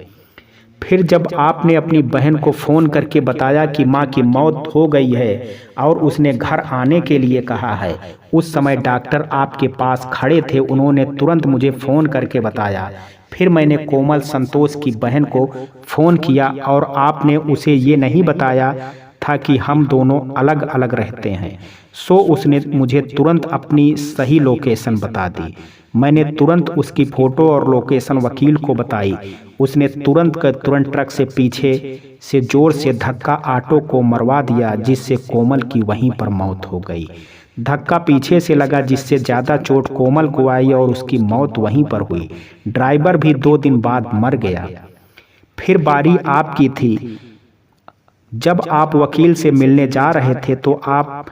फिर जब आपने अपनी बहन को फ़ोन करके बताया कि मां की मौत हो गई है और उसने घर आने के लिए कहा है, उस समय डॉक्टर आपके पास खड़े थे। उन्होंने तुरंत मुझे फ़ोन करके बताया। फिर मैंने कोमल संतोष की बहन को फ़ोन किया और आपने उसे ये नहीं बताया था कि हम दोनों अलग अलग रहते हैं। सो उसने मुझे तुरंत अपनी सही लोकेशन बता दी। मैंने तुरंत उसकी फ़ोटो और लोकेशन वकील को बताई। उसने तुरंत ट्रक से पीछे से ज़ोर से धक्का ऑटो को मरवा दिया, जिससे कोमल की वहीं पर मौत हो गई। धक्का पीछे से लगा, जिससे ज़्यादा चोट कोमल को आई और उसकी मौत वहीं पर हुई। ड्राइवर भी 2 दिन बाद मर गया। फिर बारी आपकी थी। जब आप वकील से मिलने जा रहे थे तो आप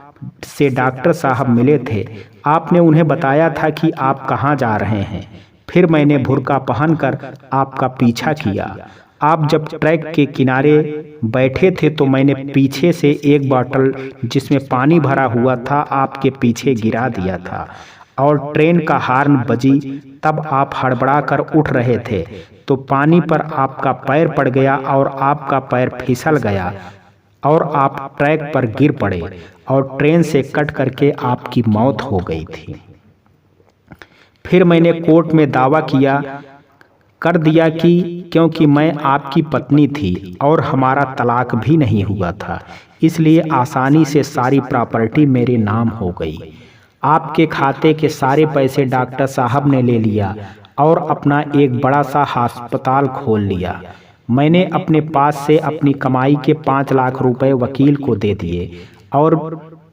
से डॉक्टर साहब मिले थे। आपने उन्हें बताया था कि आप कहाँ जा रहे हैं। फिर मैंने बुर्का पहनकर आपका पीछा किया। आप जब ट्रैक के किनारे बैठे थे तो मैंने पीछे से एक बोतल जिसमें पानी भरा हुआ था आपके पीछे गिरा दिया था और ट्रेन का हॉर्न बजी। तब आप हड़बड़ा कर उठ रहे थे तो पानी पर आपका पैर पड़ गया और आपका पैर फिसल गया और आप ट्रैक पर गिर पड़े और ट्रेन से कट करके आपकी मौत हो गई थी। फिर मैंने कोर्ट में दावा कर दिया कि क्योंकि मैं आपकी पत्नी थी और हमारा तलाक भी नहीं हुआ था, इसलिए आसानी से सारी प्रॉपर्टी मेरे नाम हो गई। आपके खाते के सारे पैसे डॉक्टर साहब ने ले लिया और अपना एक बड़ा सा अस्पताल खोल लिया। मैंने अपने पास से अपनी कमाई के 5 लाख रुपए वकील को दे दिए और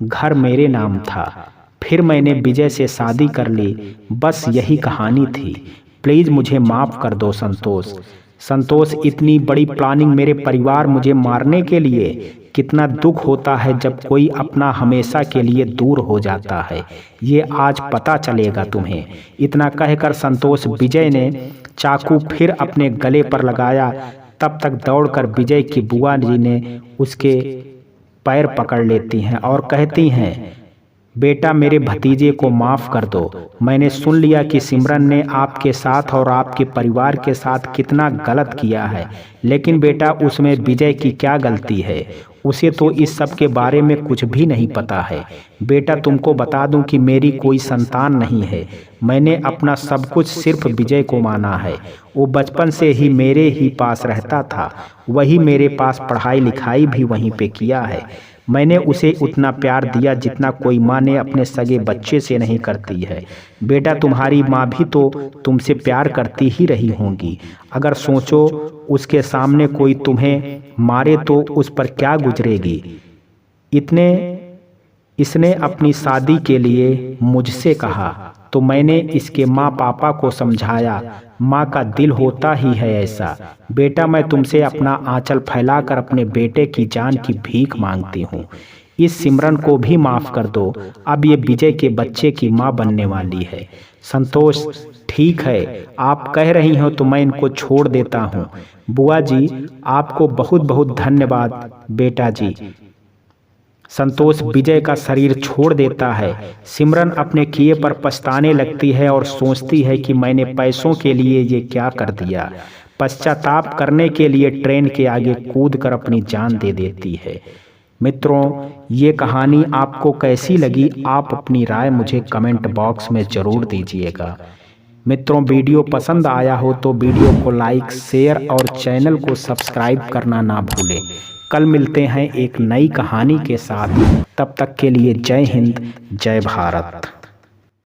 घर मेरे नाम था। फिर मैंने विजय से शादी कर ली। बस यही कहानी थी। प्लीज़ मुझे माफ़ कर दो संतोष। इतनी बड़ी प्लानिंग मेरे परिवार मुझे मारने के लिए। कितना दुख होता है जब कोई अपना हमेशा के लिए दूर हो जाता है। ये आज पता चलेगा तुम्हें। इतना कहकर संतोष विजय ने चाकू फिर अपने गले पर लगाया। तब तक दौड़कर विजय की बुआ जी ने उसके पैर पकड़ लेती हैं और कहती हैं, बेटा मेरे भतीजे को माफ़ कर दो। मैंने सुन लिया कि सिमरन ने आपके साथ और आपके परिवार के साथ कितना गलत किया है, लेकिन बेटा उसमें विजय की क्या गलती है? उसे तो इस सब के बारे में कुछ भी नहीं पता है। बेटा तुमको बता दूं कि मेरी कोई संतान नहीं है। मैंने अपना सब कुछ सिर्फ विजय को माना है। वो बचपन से ही मेरे ही पास रहता था। वही मेरे पास पढ़ाई लिखाई भी वहीं पे किया है। मैंने उसे उतना प्यार दिया जितना कोई माँ ने अपने सगे बच्चे से नहीं करती है। बेटा तुम्हारी माँ भी तो तुमसे प्यार करती ही रही होंगी। अगर सोचो उसके सामने कोई तुम्हें मारे तो उस पर क्या गुजरेगी। इसने अपनी शादी के लिए मुझसे कहा तो मैंने इसके माँ पापा को समझाया। माँ का दिल होता ही है ऐसा। बेटा मैं तुमसे अपना आंचल फैलाकर अपने बेटे की जान की भीख मांगती हूँ। इस सिमरन को भी माफ़ कर दो। अब ये विजय के बच्चे की माँ बनने वाली है। संतोष ठीक है, आप कह रही हो तो मैं इनको छोड़ देता हूँ। बुआ जी आपको बहुत बहुत धन्यवाद बेटा जी। संतोष विजय का शरीर छोड़ देता है। सिमरन अपने किए पर पछताने लगती है और सोचती है कि मैंने पैसों के लिए ये क्या कर दिया। पश्चाताप करने के लिए ट्रेन के आगे कूदकर अपनी जान दे देती है। मित्रों ये कहानी आपको कैसी लगी, आप अपनी राय मुझे कमेंट बॉक्स में ज़रूर दीजिएगा। मित्रों वीडियो पसंद आया हो तो वीडियो को लाइक शेयर और चैनल को सब्सक्राइब करना ना भूलें। कल मिलते हैं एक नई कहानी के साथ। तब तक के लिए जय हिंद, जय भारत।